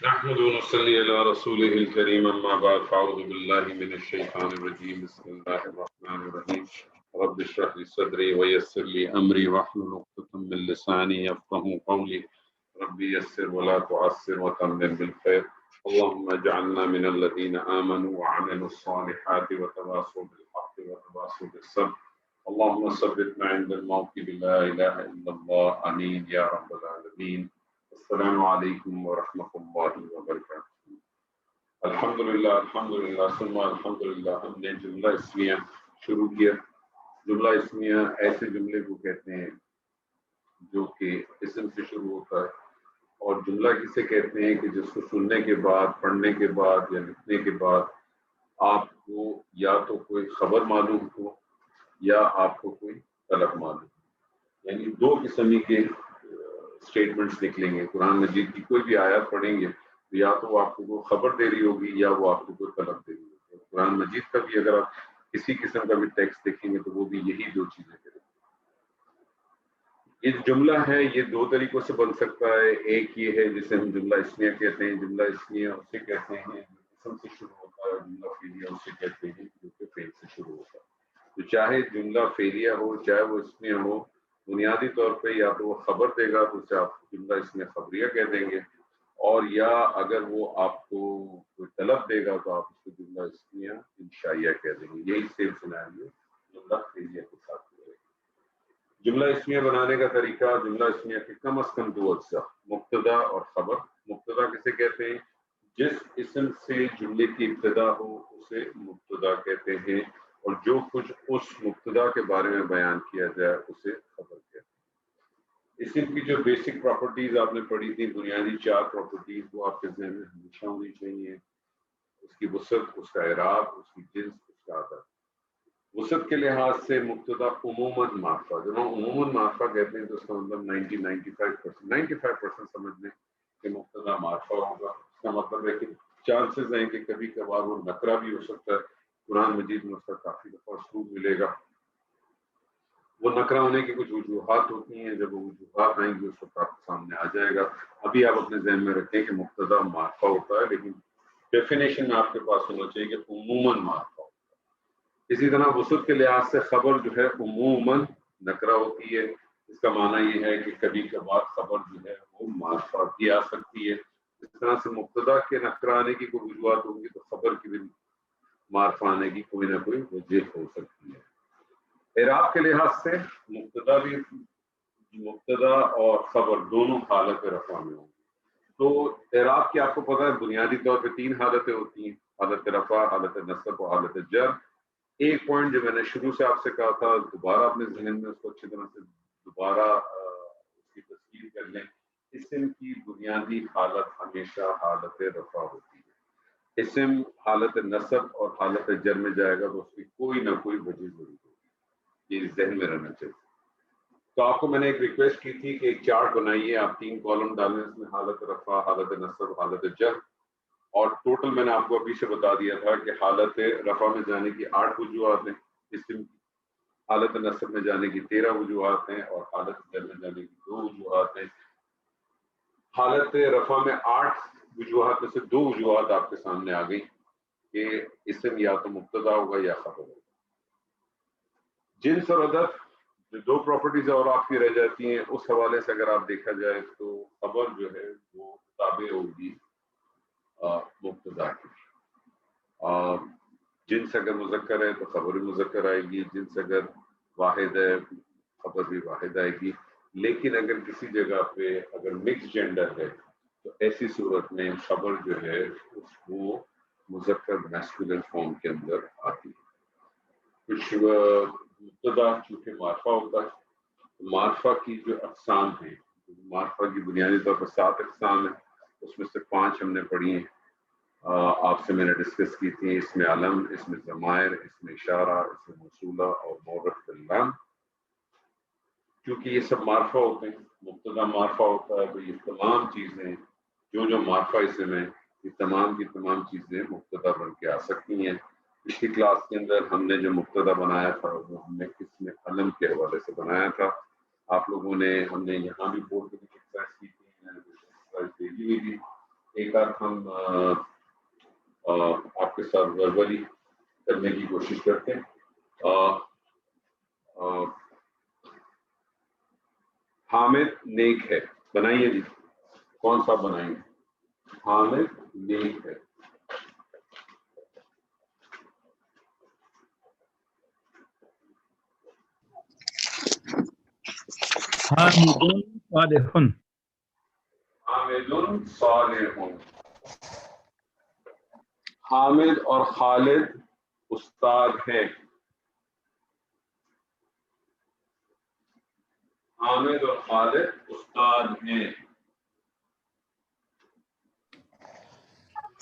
نحمد ونصلي على رسوله الكريم أما بعد فأعوذ بالله من الشيطان الرجيم بسم الله الرحمن الرحيم رب اشرح لي صدري ويسر لي أمري واحلل عقدة من لساني يفقهوا قولي ربي يسر ولا تعسر وتمم بالخير اللهم اجعلنا من الذين آمنوا وعملوا الصالحات وتواصوا بالحق وتواصوا بالصبر اللهم ثبتنا عند الموت بلا إله إلا الله آمين يا رب العالمين السلام علیکم ورحمۃ اللہ وبرکاتہ۔ الحمدللہ ثم الحمدللہ ہم نے جملہ اسمیہ شروع کیا۔ جملہ اسمیہ ایسے جملے کو کہتے ہیں جو کہ اسم سے شروع ہوتا ہے، اور جملہ کسے کہتے ہیں کہ جس کو سننے کے بعد، پڑھنے کے بعد یا لکھنے کے بعد آپ کو یا تو کوئی خبر معلوم ہو یا آپ کو کوئی طلب معلوم ہو، یعنی دو قسم کے اسٹیٹمنٹس نکلیں گے۔ قرآن مجید کی کوئی بھی آیات پڑھیں گے تو یا تو وہ آپ کو خبر دے رہی ہوگی یا وہ آپ کو کوئی طلب دے رہی ہوگی۔ قرآن مجید کا بھی اگر آپ کسی قسم کا بھی ٹیکسٹ دیکھیں گے تو وہ بھی یہی دو چیزیں کریں گے۔ یہ جملہ ہے، یہ دو طریقوں سے بن سکتا ہے۔ ایک یہ ہے جسے ہم جملہ اسمیہ کہتے ہیں۔ جملہ اسمیہ اسے کہتے ہیں جو اسم سے شروع ہوتا ہے، جملہ فعلیہ اسے کہتے ہیں جو کہ فعل سے شروع ہوتا ہے۔ تو چاہے جملہ فعلیہ ہو چاہے وہ اسمیہ ہو، بنیادی طور پہ یا تو وہ خبر دے گا تو اسے آپ جملہ اسمیہ خبریہ کہہ دیں گے، اور یا اگر وہ آپ کو کوئی طلب دے گا تو آپ اس کو جملہ اسمیہ انشائیہ کہہ دیں گے۔ یہی سیم سیناریو جملہ فعلیہ کے ساتھ ہوئے گا۔ جملہ اسمیہ بنانے کا طریقہ، جملہ اسمیہ کے کم از کم دو اجزاء، مبتدا اور خبر۔ مبتدا کسے کہتے ہیں؟ جس اسم سے جملے کی ابتدا ہو اسے مبتدا کہتے ہیں، اور جو کچھ اس مبتدا کے بارے میں بیان کیا جائے اسے خبر کہتے ہیں۔ اسم کی جو بیسک پراپرٹیز آپ نے پڑھی تھی، بنیادی چار پراپرٹیز، وہ آپ کے ذہن میں ہمیشہ ہونی چاہیے۔ اس کی وسعت، اس کا اعراب، اس کی جنس، اس کا عدد۔ وسعت کے لحاظ سے مبتدا عموماً معرفہ، جب ہم عموماً معرفہ کہتے ہیں تو اس کا مطلب 95% سمجھ لیں کہ مبتدا معرفہ ہوگا۔ اس کا مطلب ہے کہ چانسز ہیں کہ کبھی کبھار وہ نکرہ بھی ہو سکتا ہے۔ قرآن مجید میں اس کا کافی دفعہ اسلوب ملے گا۔ وہ نکرہ ہونے کی کچھ وجوہات ہوتی ہیں، جب وہ وجوہات آئیں گی اس وقت آپ کے سامنے آ جائے گا۔ ابھی آپ اپنے ذہن میں رکھیں کہ مبتدا معرفہ ہوتا ہے، لیکن ڈیفینیشن میں آپ کے پاس ہونا چاہیے کہ عموماً معرفہ ہوتا ہے۔ اسی طرح وسعت کے لحاظ سے خبر جو ہے عموماً نکرہ ہوتی ہے۔ اس کا معنی یہ ہے کہ کبھی کبھار خبر جو ہے وہ معرفہ بھی آ سکتی ہے۔ اس طرح سے مبتدا کے نکرہ آنے کی کوئی وجوہات ہوں گی تو خبر کی بھی معرفہ آنے کی کوئی نہ کوئی وجہ ہو سکتی ہے۔ اعراب کے لحاظ سے مبتدا اور خبر دونوں حالت رفع میں ہوں گی۔ تو اعراب کی آپ کو پتہ ہے بنیادی طور پہ تین حالتیں ہوتی ہیں، حالت رفع، حالت نصب اور حالت جر۔ ایک پوائنٹ جو میں نے شروع سے آپ سے کہا تھا، دوبارہ اپنے ذہن میں اس کو اچھی طرح سے دوبارہ اس کی تشکیل کر لیں۔ اسم کی بنیادی حالت ہمیشہ حالت رفع ہوتی ہے۔ اسم حالت نصب اور حالت جر میں جائے گا تو اس کی کوئی نہ کوئی وجہ ضرور ہوگی، یہ ذہن میں رہنا چاہیے۔ تو آپ کو میں نے ایک ریکویسٹ کی تھی کہ ایک چارٹ بنائیے، آپ 3 کالم ڈالیں، اس میں حالت رفع، حالت نصب، حالت جر، اور ٹوٹل میں نے آپ کو ابھی سے بتا دیا تھا کہ حالت رفع میں جانے کی 8 وجوہات ہیں، اسم کی حالت نصب میں جانے کی 13 وجوہات ہیں، اور حالت جر میں جانے کی 2 وجوہات ہیں۔ حالت رفع میں 8 وجوہات میں سے 2 وجوہات آپ کے سامنے آ گئی کہ اسم یا تو مبتدا ہوگا یا خبر ہوگا۔ جنس اور عدد جو 2 پراپرٹیز اور آپ کی رہ جاتی ہیں، اس حوالے سے اگر آپ دیکھا جائے تو خبر جو ہے وہ تابع ہوگی مبتدا کی۔ جنس اگر مذکر ہے تو خبر بھی مذکر آئے گی، جنس اگر واحد ہے خبر بھی واحد آئے گی۔ لیکن اگر کسی جگہ پہ اگر مکس جینڈر ہے تو ایسی صورت میں خبر جو ہے اس کو مذکر میسکولن فارم کے اندر آتی ہے۔ کچھ مبتدا چونکہ معرفہ ہوتا ہے، معرفہ کی جو اقسام ہیں، معرفہ کی بنیادی طور پر 7 اقسام ہیں، اس میں سے 5 ہم نے پڑھی ہیں، آپ سے میں نے ڈسکس کی تھی۔ اس میں علم، اس میں ضمائر، اس میں اشارہ، اس میں موصولہ اور مورث باللام۔ کیونکہ یہ سب معرفہ ہوتے ہیں، مبتدا معرفہ ہوتا ہے، تو یہ تمام چیزیں جو معرفہ اسم ہیں، یہ تمام کی تمام چیزیں مبتدا بن کے آ سکتی ہیں۔ پچھلی کلاس کے اندر ہم نے جو مبتدا بنایا تھا وہ ہم نے اس میں علم کے حوالے سے بنایا تھا۔ آپ لوگوں نے، ہم نے یہاں بھی بورڈ پہ ایکسرسائز کی تھی، میں نے ایکسرسائز بھیجی ہوئی تھی۔ ایک آدھ ہم آپ کے ساتھ وربلی کرنے کی کوشش کرتے ہیں. حامد نیک ہے, بنائیے جی, کون سا بنائیں گے؟ حامد نیک ہے. حامد صالح. حامد صالح. حامد اور خالد استاد ہیں. حامد اور خالد استاد ہیں.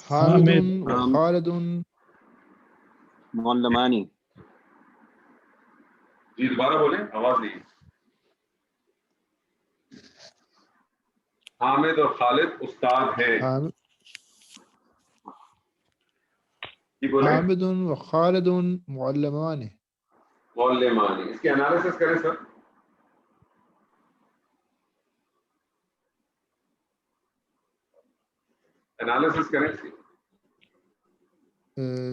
حامد و خالد معلمانی. جی دوبارہ بولیں, آواز نہیں. حامد اور خالد استاد ہیں. جی بولیں. حامد و خالد معلمان. معلمانی, اس کی انالیسس کریں سر. انالیسس کریں اس کی.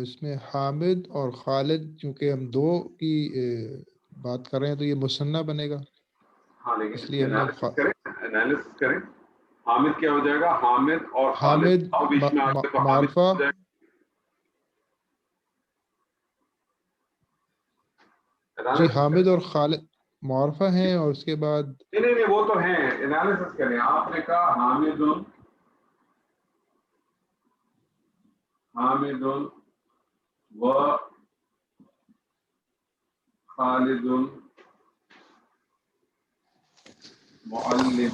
اس میں حامد اور خالد چونکہ ہم دو کی بات کر رہے ہیں تو یہ مثنیٰ بنے گا. ہاں لیکن اس لیے ہم نے انالیسس کریں. حامد کیا ہو جائے گا؟ حامد اور خالد. حامد بیچ میں آ جائے تو حامد معرفہ. ہو جائے گا. جی حامد اور خالد معرفہ ہیں اور اس کے بعد نہیں وہ تو ہیں. انالیسس کریں. آپ نے کہا حامد و خالد معلم.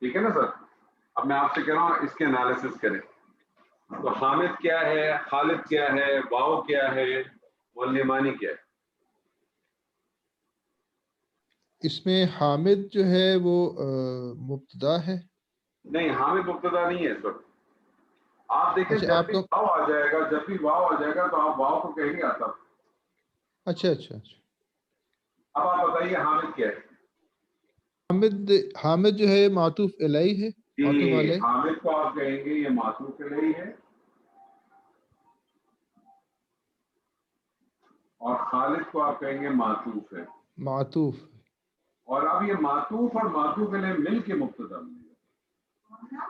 ٹھیک ہے نا سر. اب میں آپ سے کہہ رہا ہوں اس کے انالیسس کریں. تو حامد کیا ہے, خالد کیا ہے, واو کیا ہے, معلمانی کیا ہے؟ اس میں حامد جو ہے وہ مبتدا ہے. نہیں, حامد مبتدا نہیں ہے سر. آپ دیکھیں اچھا جب آپ بھی کو واو آ جائے گا, جب بھی واو آ جائے گا تو آپ واو کو کہیں گے آتا. اچھا. اب آپ بتائیے حامد کیا ہے؟ حامد جو ہے معطوف الیہ ہے. معطوف جی علیہ. حامد کو آپ کہیں گے یہ معطوف الیہ ہے, اور خالد کو آپ کہیں گے معطوف ہے. معطوف. اور اب یہ معطوف اور معطوف الیہ مل کے مبتدا بنے گا,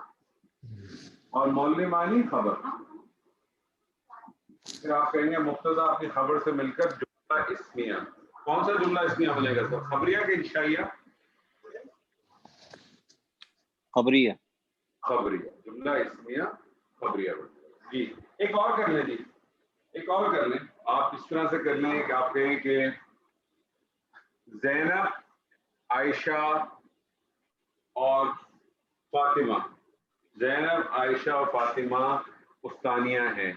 اور معلمانی خبر. پھر آپ کہیں گے مبتدا اپنی خبر سے مل کر جملہ اسمیہ. کون سا جملہ اسمیہ بنے گا سر؟ خبریہ کہ انشائیہ؟ خبریہ. خبریہ. جملہ اسمیہ خبریہ. جی ایک اور کر لیں. جی ایک اور کر لیں. آپ اس طرح سے کر لیں کہ آپ کہیں کہ زینب, عائشہ اور فاطمہ. زینب, عائشہ اور فاطمہ استانیہ ہیں.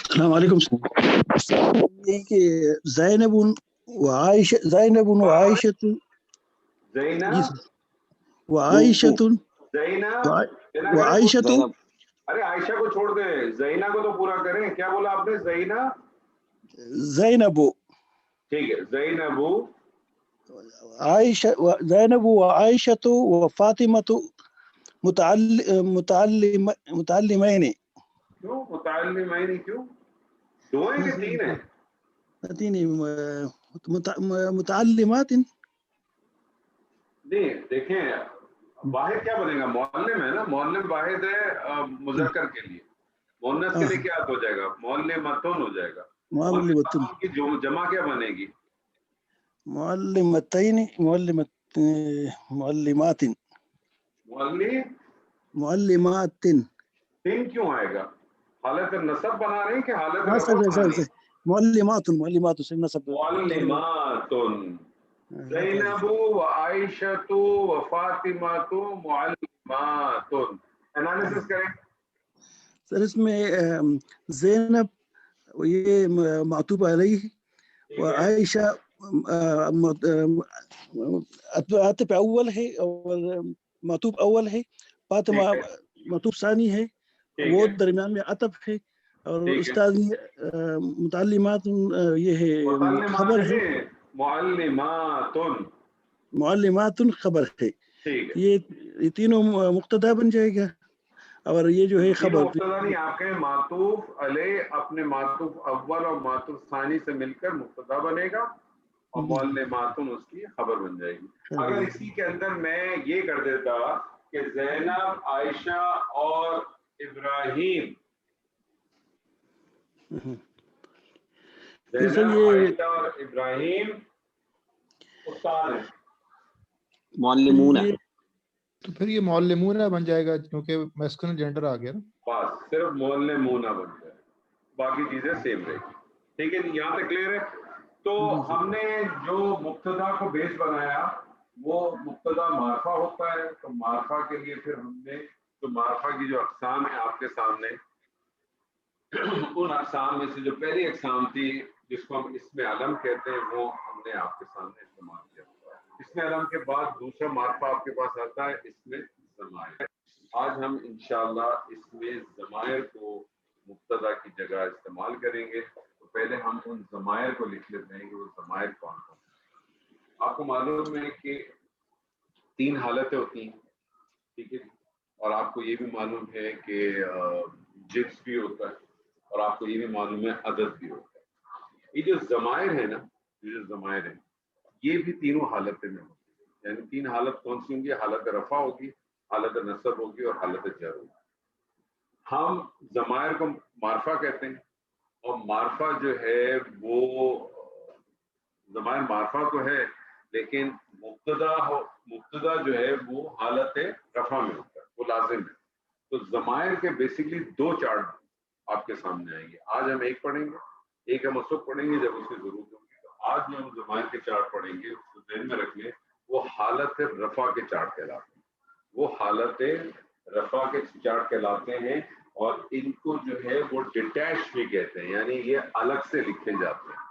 السلام علیکم. یہ کہ زینب و عائشہ زینب و عائشہ زینب و عائشہ. ارے عائشہ کو چھوڑ دیں, زینہ کو تو پورا کریں. کیا بولا آپ نے؟ زینب. ٹھیک ہے. زینب عائشہ, زینب و عائشہ و فاطمہ متعلمین. کیوں متعلمین؟ کیوں دو ہیں کہ تین ہیں؟ متعلمات. نہیں دیکھیں واحد کیا بنے گا؟ معلم ہے نا. معلم واحد ہے مذکر کے لیے. مؤنث کے لیے کیا ہو جائے گا؟ معلمتون ہو جائے گا. معلمتون کی جمع کیا بنے گی؟ معلمتین. معلمات. معلمات. تین کیوں آئے گا؟ حالت نصب بنا رہے ہیں کہ حالت رفع بنانی ہے؟ معلمات سے نصب. معلمات. زینب و عائشۃ و فاطمۃ معلمات. انالیسس کریں سر. اس میں زینب یہ معطوف علیہ و عائشہ عطف اول ہے اور معطوف اول ہے. فاطمہ معطوف ثانی ہے, وہ درمیان میں عطف ہے, اور ٹھیک ہے، استاد متعلمات یہ ہے خبر ہے، معلمات، معلمات خبر ہے، ٹھیک ہے، یہ تینوں مقتدا بن جائے گا، اور یہ جو ہے تینوں خبر مبتدا نہیں، آپ کے معطوف علیہ اپنے معطوف اول اور معطوف ثانی سے مل کر مبتدا بنے گا اور معلمات اس کی خبر بن جائے گی۔ اگر اسی کے اندر میں یہ کر دیتا کہ زینب، عائشہ اور ابراہیم، پھر سر زینب، یہ عائشہ اور ابراہیم استاد ہیں، معلمون ہے، تو پھر یہ معلمون بن جائے گا کیونکہ میسکولن جینڈر آ گیا نا۔ بس صرف معلمون بن جائے، باقی چیزیں سیم رہے گی۔ ٹھیک ہے جی، یہاں تک کلیئر ہے؟ تو ہم نے جو مبتدا کو بیس بنایا وہ مبتدا معرفہ ہوتا ہے، تو معرفہ کے لیے پھر ہم نے جو معرفہ کی جو اقسام ہے آپ کے سامنے، ان اقسام میں سے جو پہلی اقسام تھی جس کو ہم اسم علم کہتے ہیں وہ ہم نے آپ کے سامنے استعمال کیا۔ اسم علم کے بعد دوسرا معرفہ آپ کے پاس آتا ہے اسم ضمائر۔ آج ہم انشاءاللہ اسم ضمائر کو مبتدا کی جگہ استعمال کریں گے۔ تو پہلے ہم ان ضمائر کو لکھ لیتے ہیں کہ وہ ضمائر کون کون ہیں۔ آپ کو معلوم ہے کہ 3 حالتیں ہوتی ہیں، ٹھیک ہے، اور آپ کو یہ بھی معلوم ہے کہ جنس بھی ہوتا ہے، اور آپ کو یہ بھی معلوم ہے عدد بھی ہوتا ہے۔ یہ جو ضمائر ہے نا، یہ جو ضمائر ہیں یہ بھی تینوں حالتیں میں ہوتی ہیں، یعنی 3 حالت کون سی ہوں گی؟ حالت رفع ہوگی، حالت نصب ہوگی اور حالت جر ہوگی۔ ہم ضمائر کو معرفہ کہتے ہیں، اور معرفہ جو ہے وہ ضمائر معرفہ تو ہے لیکن مبتدا جو ہے وہ حالت رفع میں ہوتا ہے، وہ لازم ہے۔ تو ضمائر کے بیسکلی 2 چارٹ آپ کے سامنے آئیں گے۔ آج ہم ایک پڑھیں گے، ایک ہم اس وقت پڑھیں گے جب اس کی ضرورت ہوگی۔ تو آج جو ہم ضمائر کے چارٹ پڑھیں گے اس کو ذہن میں رکھ لیں، وہ حالت رفع کے چارٹ کہلاتے ہیں، وہ حالت رفع کے چارٹ کہلاتے ہیں، اور ان کو جو ہے وہ ڈیٹیچ بھی کہتے ہیں، یعنی یہ الگ سے لکھے جاتے ہیں،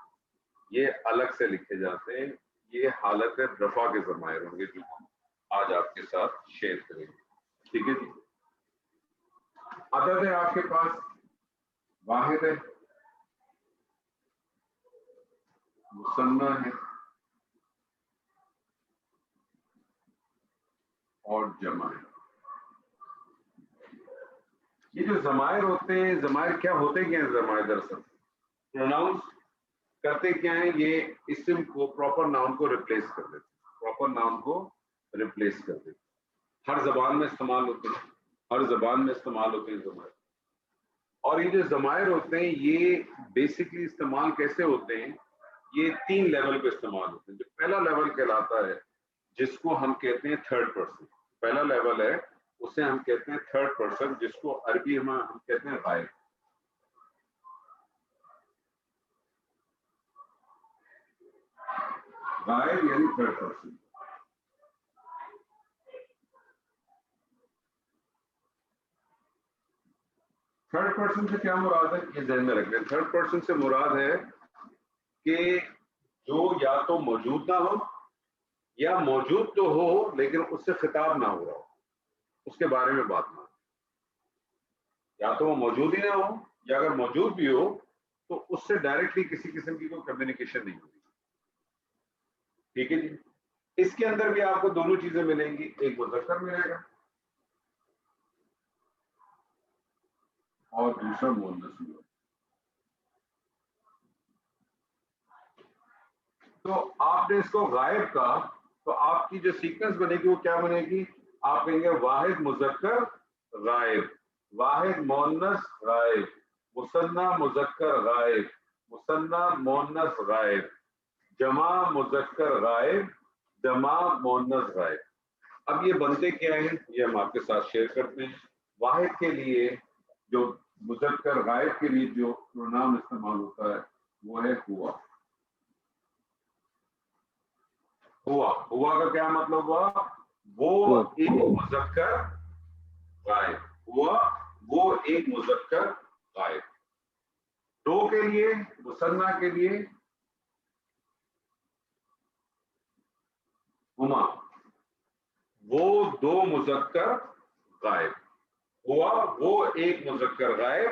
یہ الگ سے لکھے جاتے ہیں۔ یہ حالت رفع کے ضمائر ہوں گے جو ہم آج آپ کے ساتھ شیئر کریں گے، ٹھیک ہے جی۔ عدد ہے آپ کے پاس، واحد ہے، مثنی ہے اور جمع ہے۔ یہ جو ضمائر ہوتے ہیں، ضمائر کیا ہوتے کیا ہیں؟ ضمائر دراصل پروناؤنس کرتے کیا ہیں؟ یہ اسم کو، پراپر ناؤن کو ریپلیس کر دیتے ہیں، پراپر ناؤن کو ریپلیس کر دیتے ہیں۔ ہر زبان میں استعمال ہوتے ہیں، ہر زبان میں استعمال ہوتے ہیں ضمائر۔ اور یہ جو ضمائر ہوتے ہیں یہ بیسکلی استعمال کیسے ہوتے ہیں؟ یہ 3 لیول پہ استعمال ہوتے ہیں۔ جو پہلا لیول کہلاتا ہے جس کو ہم کہتے ہیں تھرڈ پرسن، پہلا لیول ہے اسے ہم کہتے ہیں تھرڈ پرسن، جس کو عربی ہم کہتے ہیں غائب۔ غائب یعنی تھرڈ پرسن۔ تھرڈ پرسن سے کیا مراد ہے یہ ذہن میں رکھ لیں۔ تھرڈ پرسن سے مراد ہے کہ جو یا تو موجود نہ ہو یا موجود تو ہو لیکن اس سے خطاب نہ ہو رہا ہو، اس کے بارے میں بات نہ ہو۔ یا تو وہ موجود ہی نہ ہو، یا اگر موجود بھی ہو تو اس سے ڈائریکٹلی کسی قسم کی کوئی کمیونیکیشن نہیں ہوگی، ٹھیک ہے جی۔ اس کے اندر بھی آپ کو دونوں چیزیں ملیں گی، ایک مذکر ملے گا اور دوسرا مؤنث ملے گا۔ تو آپ نے اس کو غائب کہا تو آپ کی جو سیکوینس بنے گی وہ کیا بنے گی؟ آپ کہیں گے واحد مذکر غائب، واحد مؤنث غائب، مثنی مذکر غائب، مثنی مؤنث غائب، جمع مذکر غائب، جمع مؤنث غائب۔ اب یہ بنتے کیا ہیں یہ ہم آپ کے ساتھ شیئر کرتے ہیں۔ واحد کے لیے جو مذکر غائب کے لیے جو پروناؤن استعمال ہوتا ہے وہ ہے ہوا۔ ہوا کا کیا مطلب ہوا؟ وہ ایک مذکر غائب، ہوا وہ ایک مذکر غائب۔ دو کے لیے، مثنی کے لیے ہما، وہ 2 مذکر غائب، ہوا وہ ایک مذکر غائب،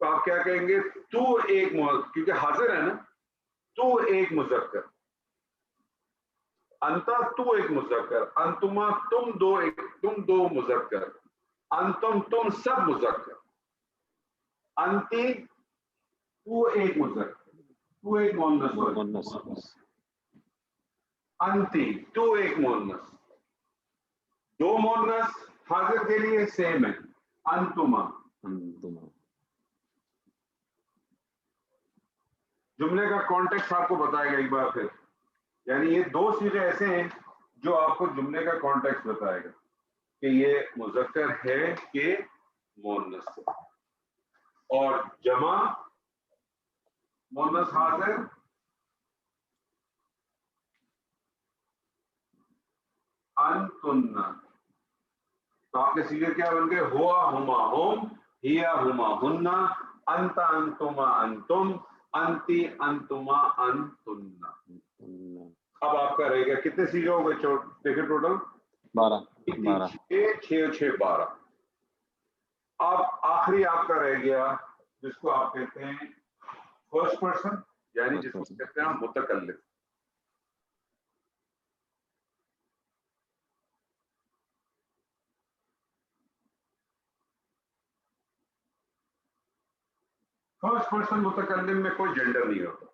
تو آپ کیا کہیں گے؟ تو ایک کیونکہ حاضر ہے نا، تو ایک مذکر، انتا تو ایک مذکر، انتما تم دو مذکر، انتم تم سب مذکر، انتی تو ایک مذکر، تو ایک مؤنث، انتی تو ایک مؤنث، دو مؤنث حاضر کے لیے سیم ہے، انتما۔ جملے کا کانٹیکسٹ آپ کو بتائے گا ایک بار پھر، یعنی یہ دو صیغے ایسے ہیں جو آپ کو جملے کا کانٹیکسٹ بتائے گا کہ یہ مذکر ہے کہ مؤنث ہے۔ اور جمع مؤنث حاضر انتن، تو آپ کے صیغے کیا بن گئے؟ ہوا ہما ہم، ہیا ہما ہن، انت انتما انتم، انتی انتما انتن۔ اب آپ کا رہے گا کتنے صیغے ہو گئے؟ دیکھیں ٹوٹل 12 6 12۔ اب آخری آپ کا رہ گیا جس کو آپ کہتے ہیں فرسٹ پرسن، یعنی جس کو کہتے ہیں متکلم۔ فرسٹ پرسن متکلم میں کوئی جینڈر نہیں ہوتا،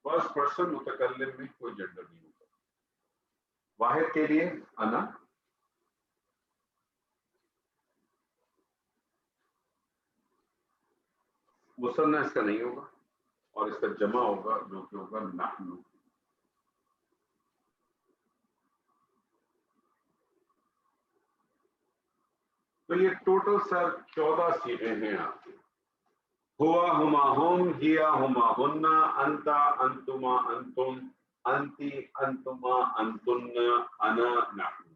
فرسٹ پرسن متکلم میں کوئی جینڈر نہیں ہوتا۔ واحد کے لیے انا، مثنی اس کا نہیں ہوگا، اور اس کا جمع ہوگا جو کہ ہوگا نحن۔ تو یہ ٹوٹل سر 14 صیغے ہیں آپ کے، ہوا ہما ہم، ہیا ہما ہن، انتا انتما انتم، انتی انتما انتن، انا نحن۔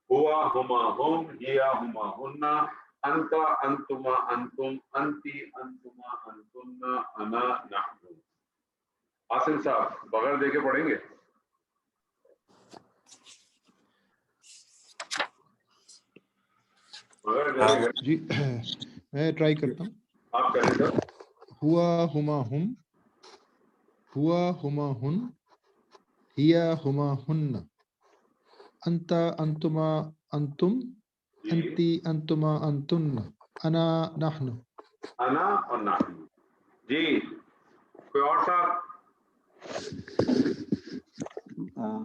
ہوا ہما ہم، ہیا ہما ہن، انتا انتما انتم، انتی انتما انتن، انا نحن۔ آصم صاحب بغیر دیکھے پڑھیں گے؟ بغیر دیکھے جی میں ٹرائی کرتا ہوں۔ آپ کریں سر۔ ہوا ہما ہم، ہوا ہما ہن، ہیا ہما ہن، انتا انتما انتم، انتی انتما انتن، انا نحن۔ انا اور نحن۔ جی کوئی اور صاحب؟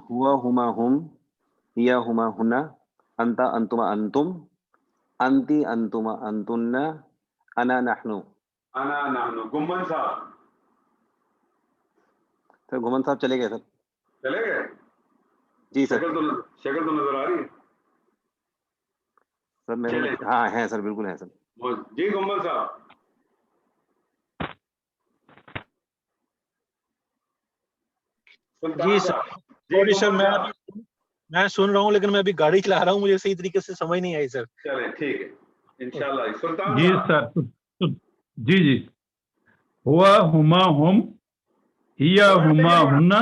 ہوا ہما ہم، ہیا ہما ہنا، انتا انتما انتم، انتی انتما انتن، انا نحن۔ انا نحن۔ گمن صاحب سر گھمن صاحب چلے گئے سر۔ چلے گئے؟ جی سر۔ شکل تو نظر آ رہی ہے سر میں چلے۔ ہاں ہیں سر، بالکل ہیں سر۔ جی گمن صاحب۔ جی سر، سوری سر، گمن صاحب۔ میں سن رہا ہوں لیکن میں ابھی گاڑی چلا رہا ہوں، مجھے صحیح طریقے سے سمجھ نہیں آئی سر۔ چلیں ٹھیک ہے انشاءاللہ۔ سلطان جی صاحب۔ سر، جی جی، ہوا ہما ہم، ہیا ہما ہننا۔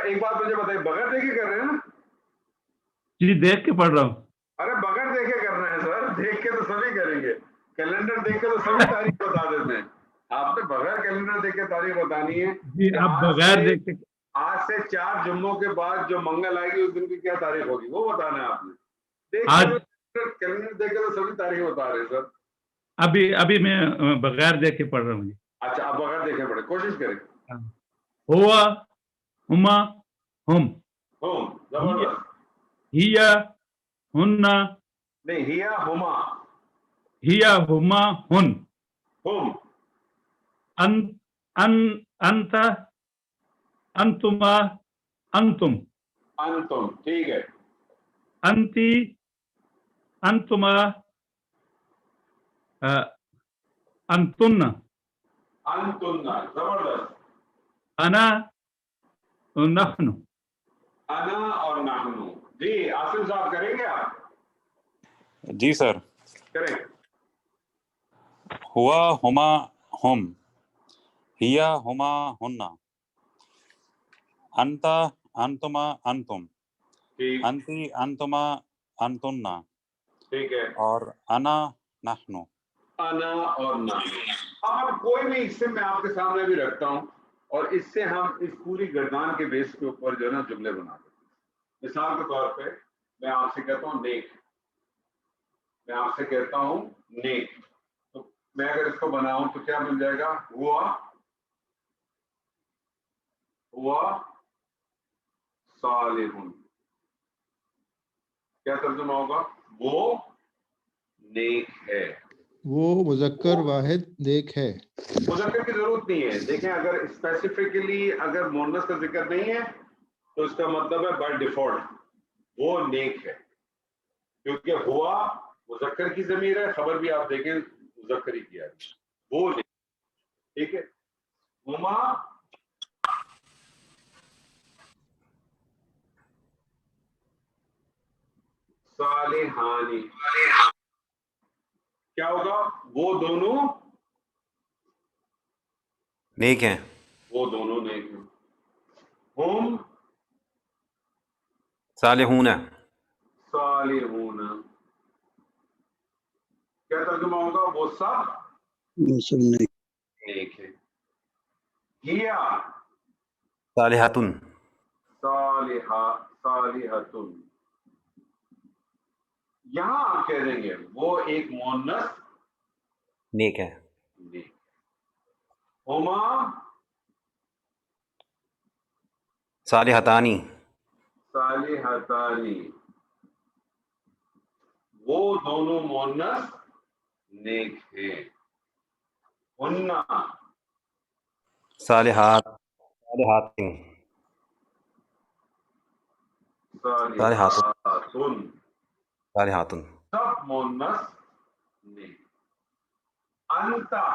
ایک بات مجھے بتائیے، بغیر دیکھے کر رہے ہیں نا؟ جی دیکھ کے پڑھ رہا ہوں۔ ارے بغیر دیکھے کرنا ہے سر، دیکھ کے تو سبھی کریں گے، کیلنڈر دیکھ کے تو سبھی تاریخ بتا دیتے ہیں، آپ نے بغیر کیلنڈر دیکھ کے تاریخ بتانی ہے۔ جی آپ بغیر دیکھ کے، آج سے 4 جمعوں کے بعد جو منگل آئے گی اس دن کی کیا تاریخ ہوگی وہ بتانا ہے آپ نے۔ آج کیلنڈر دیکھ کے تو سبھی تاریخ بتا رہے ہیں سر۔ ابھی میں بغیر دیکھ کے پڑھ رہا ہوں جی۔ اچھا آپ بغیر دیکھے پڑے، کوشش کریں۔ ہوا ہما ہم، ہوم، زبردست۔ ہیا ہننا، نہیں، ہیا ہما، ہیا ہما ہن، ہوم، انت انتما انتم، انتم، ٹھیک ہے۔ انتی انتما انتن، انتن، زبردست۔ انا نحن۔ انا اور نحن۔ جی آصم صاحب کریں گے آپ؟ جی سر۔ کریں۔ ہوا ہما ہم، ہیا ہما ہننا، انتا انتما انتم، ٹھیک، انتی انتما انتننا، ٹھیک ہے۔ اور انا نحن۔ انا اور نحن. اب کوئی بھی اس سے میں آپ کے سامنے بھی رکھتا ہوں اور اس سے ہم اس پوری گردان کے بیس کے اوپر جو ہے نا جملے بنا دیتے ہیں. مثال کے طور پہ میں آپ سے کہتا ہوں نیک, میں آپ سے کہتا ہوں نیک, تو میں اگر اس کو بناؤں تو کیا بن جائے گا؟ ہوا صالح. کیا ترجمہ ہوگا؟ وہ نیک ہے. وہ مذکر واحد نیک ہے. مذکر کی ضرورت نہیں ہے. دیکھیں اگر اسپیسیفکلی اگر مونس کا ذکر نہیں ہے تو اس کا مطلب ہے بائی ڈیفالٹ وہ نیک ہے, کیونکہ ہوا مذکر کی ضمیر ہے, خبر بھی آپ دیکھیں مذکر ہی کیا ہے, وہ نیک. ٹھیک ہے. ہما صالحانی, کیا ہوگا؟ وہ دونوں نیک ہیں. وہ دونوں نیک ہیں. ہم صالحون. صالحون, کیا ترجمہ ہوگا؟ وہ سب سب نے نیک ہے. ہیا صالحاتن. صالحتن, یہاں آپ کہہ دیں گے وہ ایک مؤنث نیک ہے. نیک. ہما صالحتانی. صالحتانی, وہ دونوں مؤنث نیک ہیں. ہننا صالحات. صالحاتن. صالحاتن, صالحاتن. سب مؤنث نیک. انتا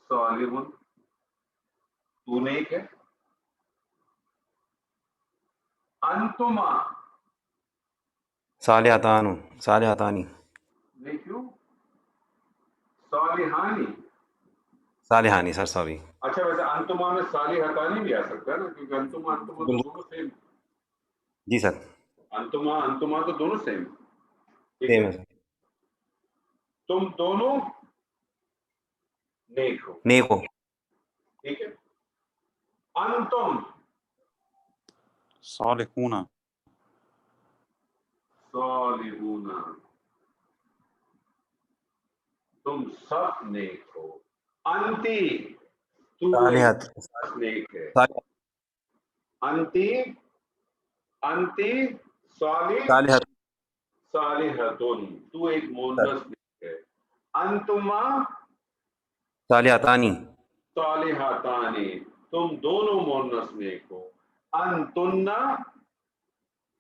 صالح, تو نیک ہے. انتما صالحتان. صالحتانی. نہیں, کیوں؟ صالحانی. صالحانی سر, سوری. اچھا ویسے انتما میں صالحتانی بھی آ سکتا ہے نا, کیونکہ انتما تو دونوں سیم. جی سر. انتما تو دونوں سیم. ٹھیک سیم ہے. ہے سر. تم دونوں نیک ہو. نیک ہو. ٹھیک ہے. انتم صالحون. صالحون, تم سب نیک ہو. انتی, تو صالحات. نیک ہے. انتی صالحات. صالحتن, تو ایک مؤنث نیک ہے. انتما صالحتانی. صالحتانی, تم دونوں مؤنث نیک ہو. انتن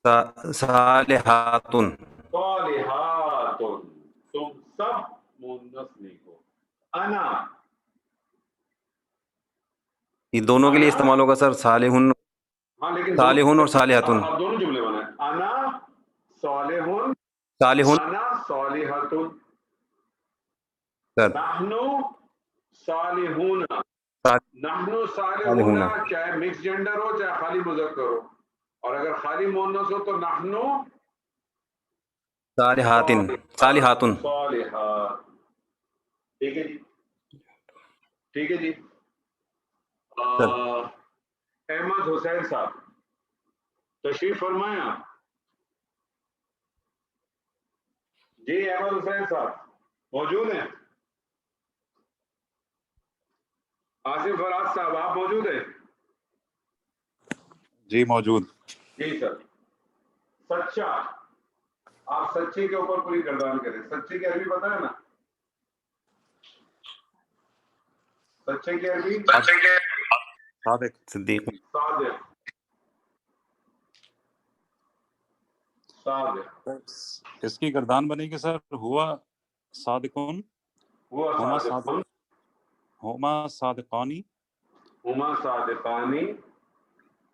صالحاتن. صالحاتن, تم سب مؤنث نیک ہو. انا یہ دونوں کے لیے استعمال ہوگا سر, صالحون. ہاں لیکن صالحون اور صالحاتن. آپ دونوں جملے بنائیں. انا صالحون, صالحون انا صالحتن, سر. نحن صالحون. نحن صالحون صالحون. چاہے مکس جینڈر ہو چاہے خالی مذکر ہو, اور اگر خالی مؤنث ہو تو نحن صالحاتن. صالحاتن. صالحات. ٹھیک ہے جی. ٹھیک ہے جی. سر. احمد حسین صاحب تشریف فرمائیں آپ. جی احمد حسین صاحب موجود ہیں؟ آصف فراز صاحب آپ موجود ہیں؟ جی موجود. جی سر. سچا, آپ سچے کے اوپر پوری گردان کریں. سچے کی عربی پتہ ہے نا؟ سچے کی عربی صادق. صدیق. صادق. صادق, اس کی گردان بنے گی سر ہوا صادقون. ہوا ہما صادقون, ہما صادقانی. ہما صادقانی,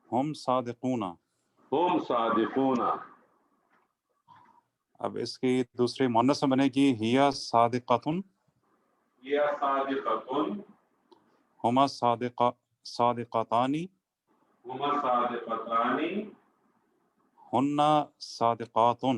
ہم صادقون. ہم صادقون. اب اس کی دوسری مؤنث میں بنے گی ہیا صادقاتن. یا صادقتن, ہما صادقاتانی. ہما صادقتانی, ہن صادقاتن.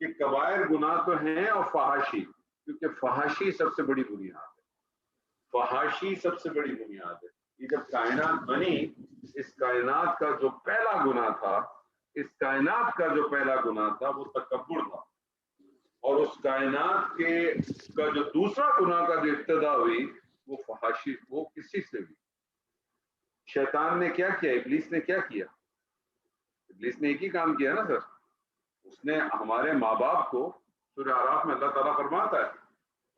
کہ کبائر گناہ تو ہیں اور فحاشی، کیونکہ فحاشی سب سے بڑی بنیاد ہے، فحاشی سب سے بڑی بنیاد ہے. یہ جب کائنات بنی، اس کائنات کا جو پہلا گناہ تھا، اس کائنات کا جو پہلا گناہ تھا وہ تکبر تھا، اور اس کائنات کے کا جو دوسرا گناہ کا جو ابتدا ہوئی وہ فحاشی، وہ کسی سے بھی. شیطان نے کیا کیا؟ ابلیس نے کیا کیا؟ ابلیس نے ایک ہی کام کیا نا سر، اس نے ہمارے ماں باپ کو، سورہ اعراف میں اللہ تعالیٰ فرماتا ہے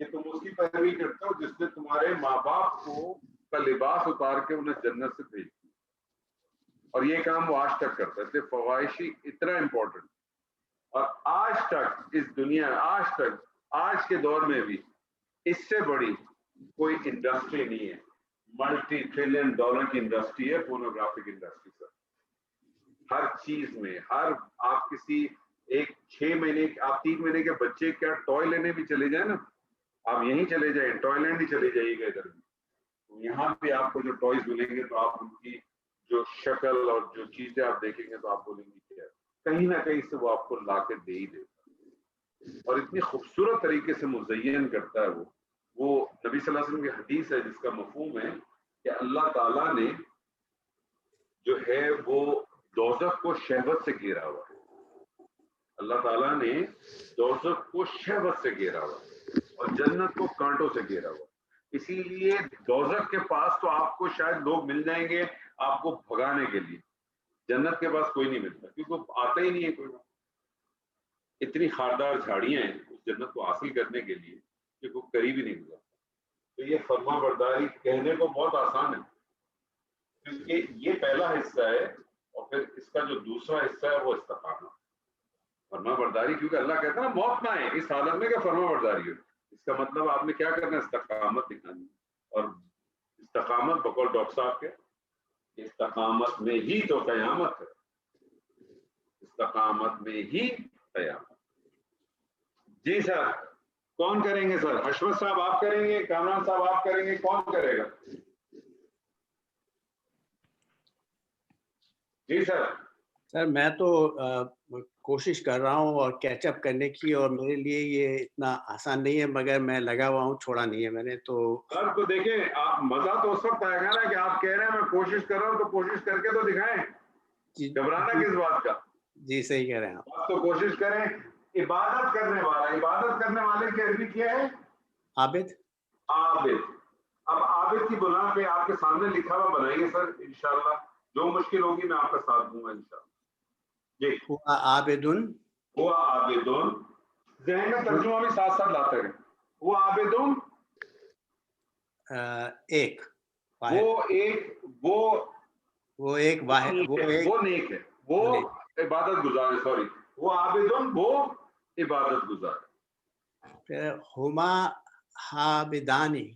کہ تم اس کی پیروی کرتے ہو جس نے تمہارے ماں باپ کو کا لباس اتار کے انہیں جنت سے بھیج دیا، اور یہ کام وہ آج تک کرتا ہے. اس لیے فوائشی اتنا امپورٹنٹ، اور آج تک اس دنیا، آج تک، آج کے دور میں بھی اس سے بڑی کوئی انڈسٹری نہیں ہے. ملٹی ٹریلین ڈالر کی انڈسٹری ہے پورنوگرافک انڈسٹری سر. ہر چیز میں، ہر آپ کسی ایک 6 مہینے، آپ 3 مہینے کے بچے کا ٹوائے لینے بھی چلے جائیں نا، آپ یہیں چلے جائیں، ٹوائے لینڈ ہی چلے جائیے گا ادھر بھی، یہاں بھی آپ کو جو ٹوائز ملیں گے تو آپ ان کی جو شکل اور جو چیزیں آپ دیکھیں گے تو آپ بولیں گے کہ کہیں نہ کہیں سے وہ آپ کو لا کے دے ہی دیتا ہے، اور اتنی خوبصورت طریقے سے مزین کرتا ہے وہ نبی صلی اللہ علیہ وسلم کی حدیث ہے جس کا مفہوم ہے کہ اللہ تعالیٰ نے جو ہے وہ دوزخ کو شہوت سے گھیرا ہوا ہے. اللہ تعالیٰ نے دوزخ کو شہوت سے گھیرا ہوا ہے اور جنت کو کانٹوں سے گھیرا ہوا. اسی لیے دوزخ کے پاس تو آپ کو شاید لوگ مل جائیں گے آپ کو بھگانے کے لیے، جنت کے پاس کوئی نہیں ملتا کیونکہ وہ آتا ہی نہیں ہے کوئی. اتنی خاردار جھاڑیاں ہیں اس جنت کو حاصل کرنے کے لیے کہ وہ قریب ہی نہیں گزرتا. تو یہ فرما برداری کہنے کو بہت آسان ہے کیونکہ یہ پہلا حصہ ہے، اور پھر اس کا جو دوسرا حصہ ہے وہ استقامت، فرما برداری. کیونکہ اللہ کہتا ہے نا موت نہ آئے اس حالت میں کہ فرما برداری ہو. اس کا مطلب آپ نے کیا کرنا ہے؟ استقامت دکھانی. اور استقامت بقول ڈاکٹر صاحب کے، استقامت میں ہی تو قیامت ہے، استقامت میں ہی قیامت. جی سر، کون کریں گے سر؟ اشرف صاحب آپ کریں گے، کامران صاحب آپ کریں گے، کون کرے گا؟ جی سر. سر میں تو کوشش کر رہا ہوں اور کیچ اپ کرنے کی، اور میرے لیے یہ اتنا آسان نہیں ہے، مگر میں لگا ہوا ہوں، چھوڑا نہیں ہے میں نے. تو سر تو دیکھیں آپ، مزہ تو اس وقت آئے گا نا کہ آپ کہہ رہے ہیں میں کوشش کر رہا ہوں، تو کوشش کر کے تو دکھائیں. گھبرانا کس بات کا؟ جی صحیح کہہ رہے ہیں آپ تو کوشش کریں. عبادت کرنے والا، عبادت کرنے والے کی عربی کیا ہے؟ عابد. عابد. اب عابد کی بنا پہ آپ کے سامنے لکھا ہوا بنائیے سر، انشاءاللہ جو مشکل ہوگی میں آپ کا ساتھ دوں گا انشاءاللہ. جی. ہوا عابدن، ہوا عابدن، ذہن میں ترجمہ بھی ساتھ ساتھ لاتے رہیں. ہوا عابدن، ایک وہ ایک واحد، وہ نیک ہے، وہ عبادت گزار ہے. سوری، وہ عابدن، وہ عبادت گزار. پھر ہما عابدانی،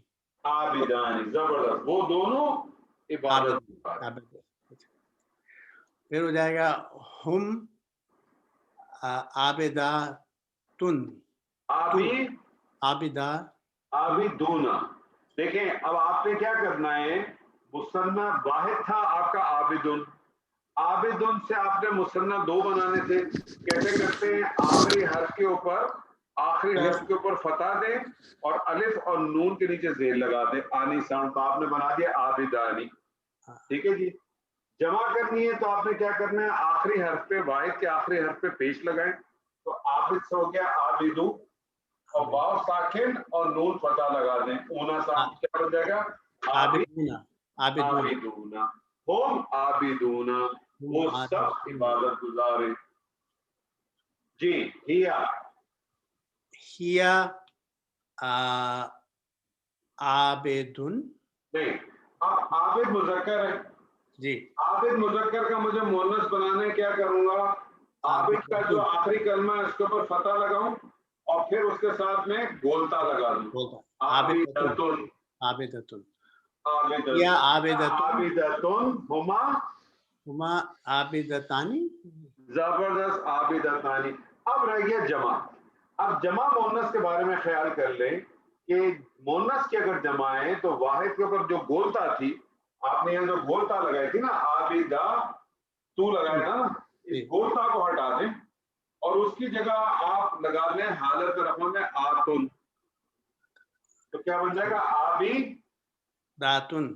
عابدانی، زبردست، وہ دونوں عبادت گزار. پھر ہو جائے گا ہم عابداتن، عابدون. دیکھیں اب آپ نے کیا کرنا ہے، مثنیٰ واحد تھا آپ کا عابدن، عابدن سے آپ نے مثنیٰ 2 بنانے تھے. کیسے کرتے ہیں؟ آخری حرف کے اوپر فتح دیں اور الف اور نون کے نیچے زیر لگا دیں، آنی ساؤنڈ. تو آپ نے بنا دیا عابدانی. ٹھیک ہے جی. جمع کرنی ہے تو آپ نے کیا کرنا ہے؟ آخری حرف پہ، واحد کے آخری حرف پہ پیش لگائیں تو عابد سے ہو گیا عابدو، اور واو ساکن اور نون فتح لگا دیں، اونا ساکن کیا بن جائے گا؟ عابدون. ہم عابدون، وہ سب عبادت گزار ہیں. جی. ہیا عابدن، نہیں، اب عابد مذکر ہے جی. عابد مذکر کا مجھے مؤنث بنانے کیا کروں گا؟ عابد کا جو آخری کلمہ ہے اس کے اوپر فتح لگاؤں اور پھر اس کے ساتھ میں گولتا لگا دوں. عابدتن، عابدتن، ہما عابدتانی. زبردست، عابدتانی. اب رہ گیا جمع. اب جمع مؤنث کے بارے میں خیال کر لیں کہ مؤنث کی اگر جمع ہے تو واحد کے اوپر جو گولتا تھی، آپ نے یہاں جو گولتا لگائی تھی نا، عابدہ تو لگایا تھا نا، اس گولتا کو ہٹا دیں اور اس کی جگہ آپ لگا دیں حالت رفع میں آتن، تو کیا بن جائے گا؟ آبی داتن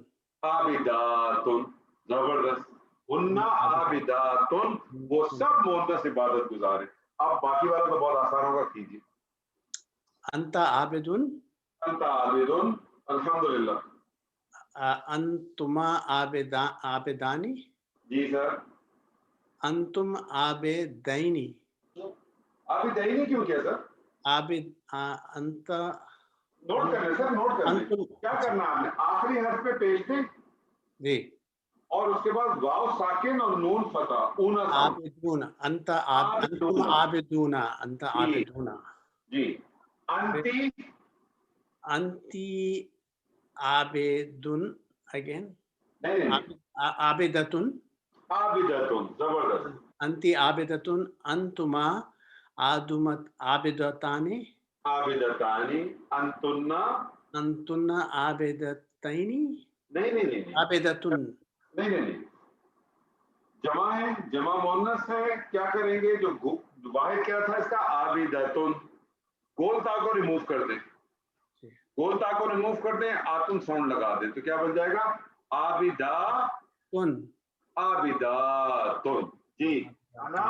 عابداتن. زبردست. ہننا عابداتن، وہ سب مونس عبادت گزار ہیں. اب باقی والا تو بہت آسان ہوگا، کیجیے. انت عابدن انت عابدن، الحمدللہ. انتما عابدانی جی سر. انتم عابدینی عابدین کیوں کیا سر؟ عابد انت نوٹ کر لیں سر، نوٹ کر لیں. انتم کیا کرنا ہے آپ نے؟ آخری حرف پہ پیش دیں جی اور اس کے بعد واو ساکن اور نون فتح اونا ساؤنڈ. عابدون انت انتم عابدون انت عابدون جی. انتی انتی عابدن اگین نہیں نہیں عابدتن عابدتن. زبردست. انتی عابدتن انتما عابدتانی عابدتانی. انتنا انتن عابدتینی نہیں نہیں نہیں عابدتن نہیں نہیں نہیں. جمع ہے، جمع مونس ہے. کیا کریں گے؟ جو واحد کیا تھا اس کا؟ عابدتن. گول تا کو ریموو کر دیں، گول تا کو ریموو کر دیں، آتن ساؤنڈ لگا دیں، تو کیا بن جائے گا؟ عابدہ تن عابداتن. جی. انا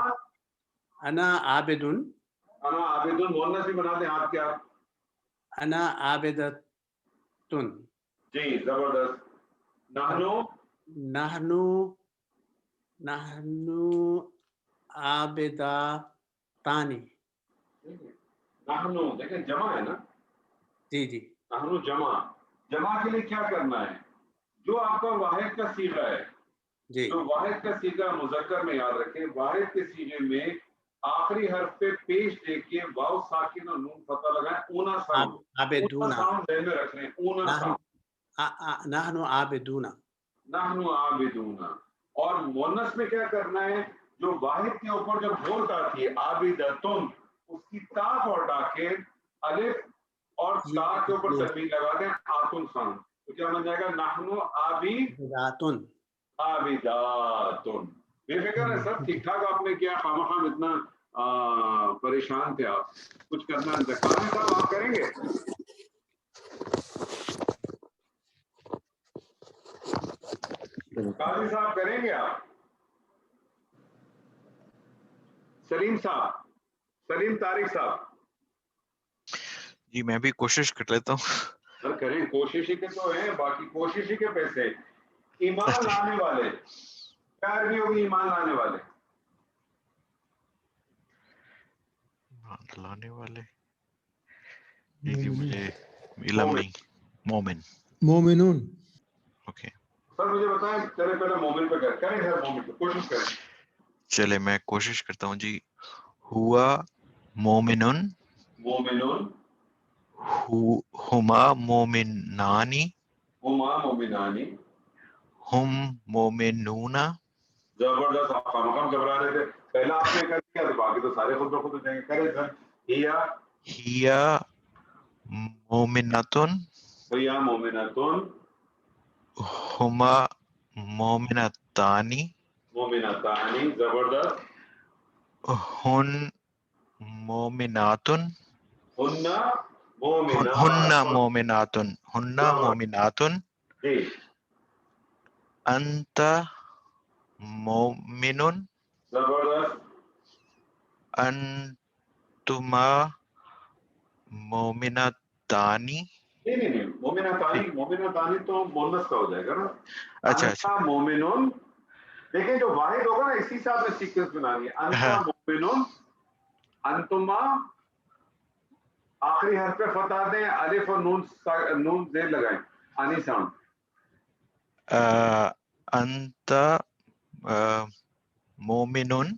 انا عابدن انا عابدن مونس بھی بنا دیں آپ کیا؟ انا عابدتن جی زبردست. نحنو نحنو عابدتانی نحنو دیکھیں جمع ہے نا. جی جی نحنو جمع. جمع کے لیے کیا کرنا ہے؟ جو آپ کا واحد کا صیغہ ہے، جی جو واحد کا صیغہ مذکر میں یاد رکھیں، واحد کے صیغے میں آخری حرف پہ پیش دے کے واو ساکن اور نون فتح لگائیں. اونا ساؤنڈ، عابدون اونا ساؤنڈ ذہن میں رکھ لیں. اونا ساؤنڈ. نحن عابدون نحن عابدون. اور مونس میں کیا کرنا ہے؟ جو واحد کے اوپر جب بولتا تھی عابدتن، اس کی تا کو ہٹا کے الف اور تا کے اوپر تنوین لگا دیں آتن ساؤنڈ، تو کیا بن جائے گا؟ نحن عابداتن عابداتن. بے فکر ہے سب ٹھیک ٹھاک آپ نے کیا؟ خواہ اتنا پریشان تھے آپ. کچھ کرنا ہے قاضی صاحب آپ کریں گے؟ قاضی صاحب کریں گے آپ؟ سلیم صاحب، سلیم طارق صاحب. جی میں بھی کوشش کر لیتا ہوں. سر کریں، کوشش ہی کے تو ہیں، باقی کوشش ہی کے پیسے. ایمان لانے والے، کیا عربی ہوگی ایمان لانے والے؟ لانے والے جی مجھے علم نہیں. مومن. مومنون. اوکے سر مجھے بتائیں، چلے پہلے مومن پہ کریں سر، مومن پہ کوشش کریں. چلے میں کوشش کرتا ہوں جی. ہوا مومنن، مومنون. ہما مومنانی، ہما مومنانی. ہم مومنون. زبردست. آپ خام گھبرا رہے تھے، پہلا آپ نے کر دیا تو باقی تو سارے خود بخود ہو جائیں گے. کریں سر. ہیا مومنتن، ہیا مومنتون. ہما مومنتانی، مومنتانی. زبردست. ہن مومناتن، ہن ہن مومنات. مومناتن، ہن مومناتن. جی. انت مومنن، زبردست. انتما مومنتانی. نہیں مومنتانی تو مونس کا ہو جائے گا نا. اچھا انتا مومنون. دیکھیں جو واحد ہوگا نا اسی سے آپ نے سیکوینس بنانی ہے. انتا مومنون، انتما آخری حرف پہ فتح دیں، الف اور نون زیر لگائیں، آنی ساؤنڈ. انت مومنن،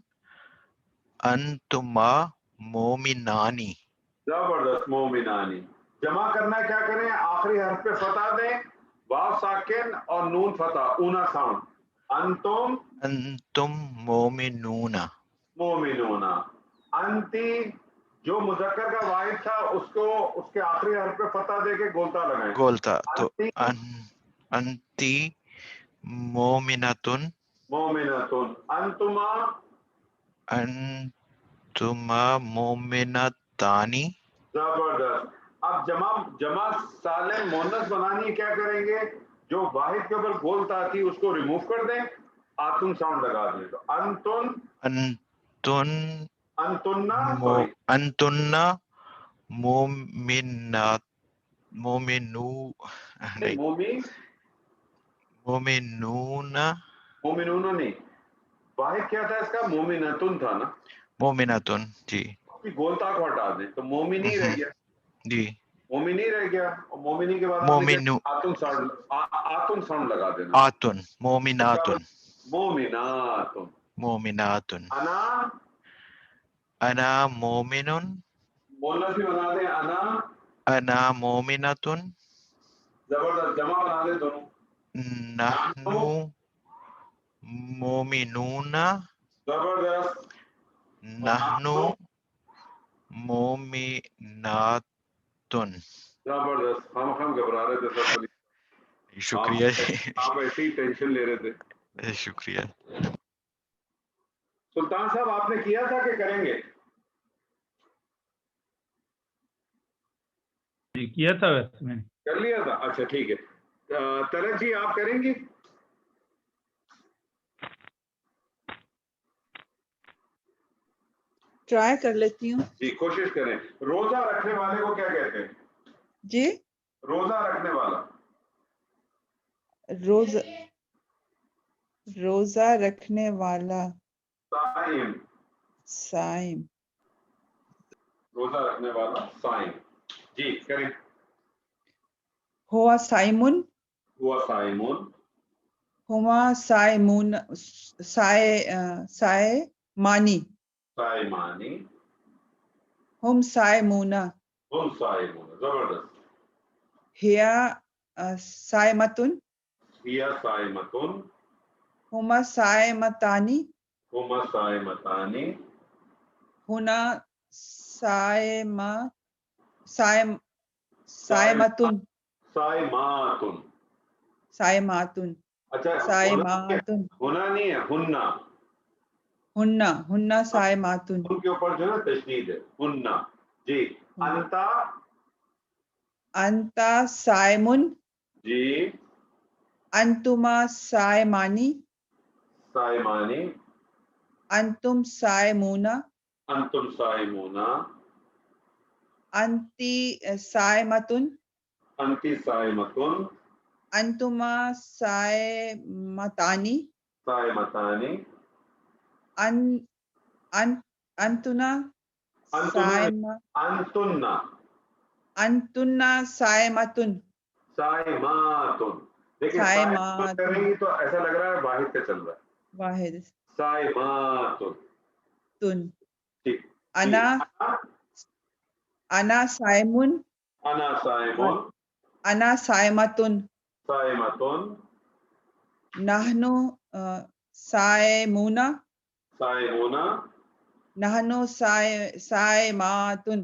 انتما مومنانی. زبردست. مومنانی. جمع کرنا ہے، کیا کریں؟ آخری حرف پہ فتح دیں، واو ساکن اور نون فتح، اونا ساؤنڈ. انتم انتم مومنون. مومنون. انتی جو مذکر کا واحد تھا اس کے آخری حرف پہ فتح دے کے گولتا لگائیں. گولتا تو انتی انتی مومنتن، مومنتون. انتما أنتما مؤمنتان. زبردست. اب جمع سالم مونس بنانی ہے، کیا کریں گے؟ جو واحد کے اوپر گولتا آتی ہے اس کو ریموو کر دیں، آتن ساؤنڈ لگا دیں. تو انتن انتننا سوری أنتن مؤمنات نہیں مومنون مومنون نہیں، واحد کیا تھا اس کا؟ مومنتن تھا نا. مومناتن. جی گولتا کو ہٹا دیں تو مومنی رہ گیا. جی مومنی رہ گیا، اور مومنی کے بعد مومنو آتن ساؤنڈ لگا دینا. آتن مومناتن مومناتن. مومناتن. انا مومنن مونس بھی بنا دیں، انا مومناتن. زبردست. جمع بنا دیں دونوں. نحن مومنون. زبردست. نحن مومناتن. زبردست. ہم گھبرا رہے تھے سب. شکریہ جی. آپ ایسے ہی ٹینشن لے رہے تھے. شکریہ. سلطان صاحب آپ نے کیا تھا کہ کریں گے؟ جی کیا تھا ویسے میں نے. کر لیا تھا. اچھا ٹھیک ہے. طلعت جی آپ کریں گی؟ ٹرائی کر لیتی ہوں. جی کوشش کریں. روزہ رکھنے والے کو کیا کہتے ہیں؟ جی روزہ رکھنے والا. روزہ رکھنے والا. صائم. صائم. روزہ رکھنے والا صائم. جی کریں. ہوا صائمن. ہوا صائمون. ہما صائمون. صائمانی. صائمانی. ہم صائمون. ہم صائمون. زبردست. ہیا صائمتن. ہیا صائمتن. ہما صائمتانی. ہما صائمتانی. ہنا صائمتن. صائماتن. صائماتن. اچھا صائماتن. ہونا نہیں ہے، ہننا. ہننا صائماتن. ان کے اوپر جو ہے تشدید ہے. ہننا. جی. انتا. انتا صائمن. جی. انتما صائمانی. صائمانی. انتم صائمون. انتم صائمون. انتی صائمتن. انتی صائمتن. انتما صائمتانی. صائمتانی. انتنا انتننا. انتنا صائمتن. صائماتن. دیکھیں صائماتن کریں گی تو ایسا لگ رہا ہے واحد پہ چل رہا ہے. واحد. صائماتن. تن. ٹھیک. انا صائمن. انا صائمون. انا صائمتن. صائمتن. نحنو صائمون. صائمون. نحنو صائماتن.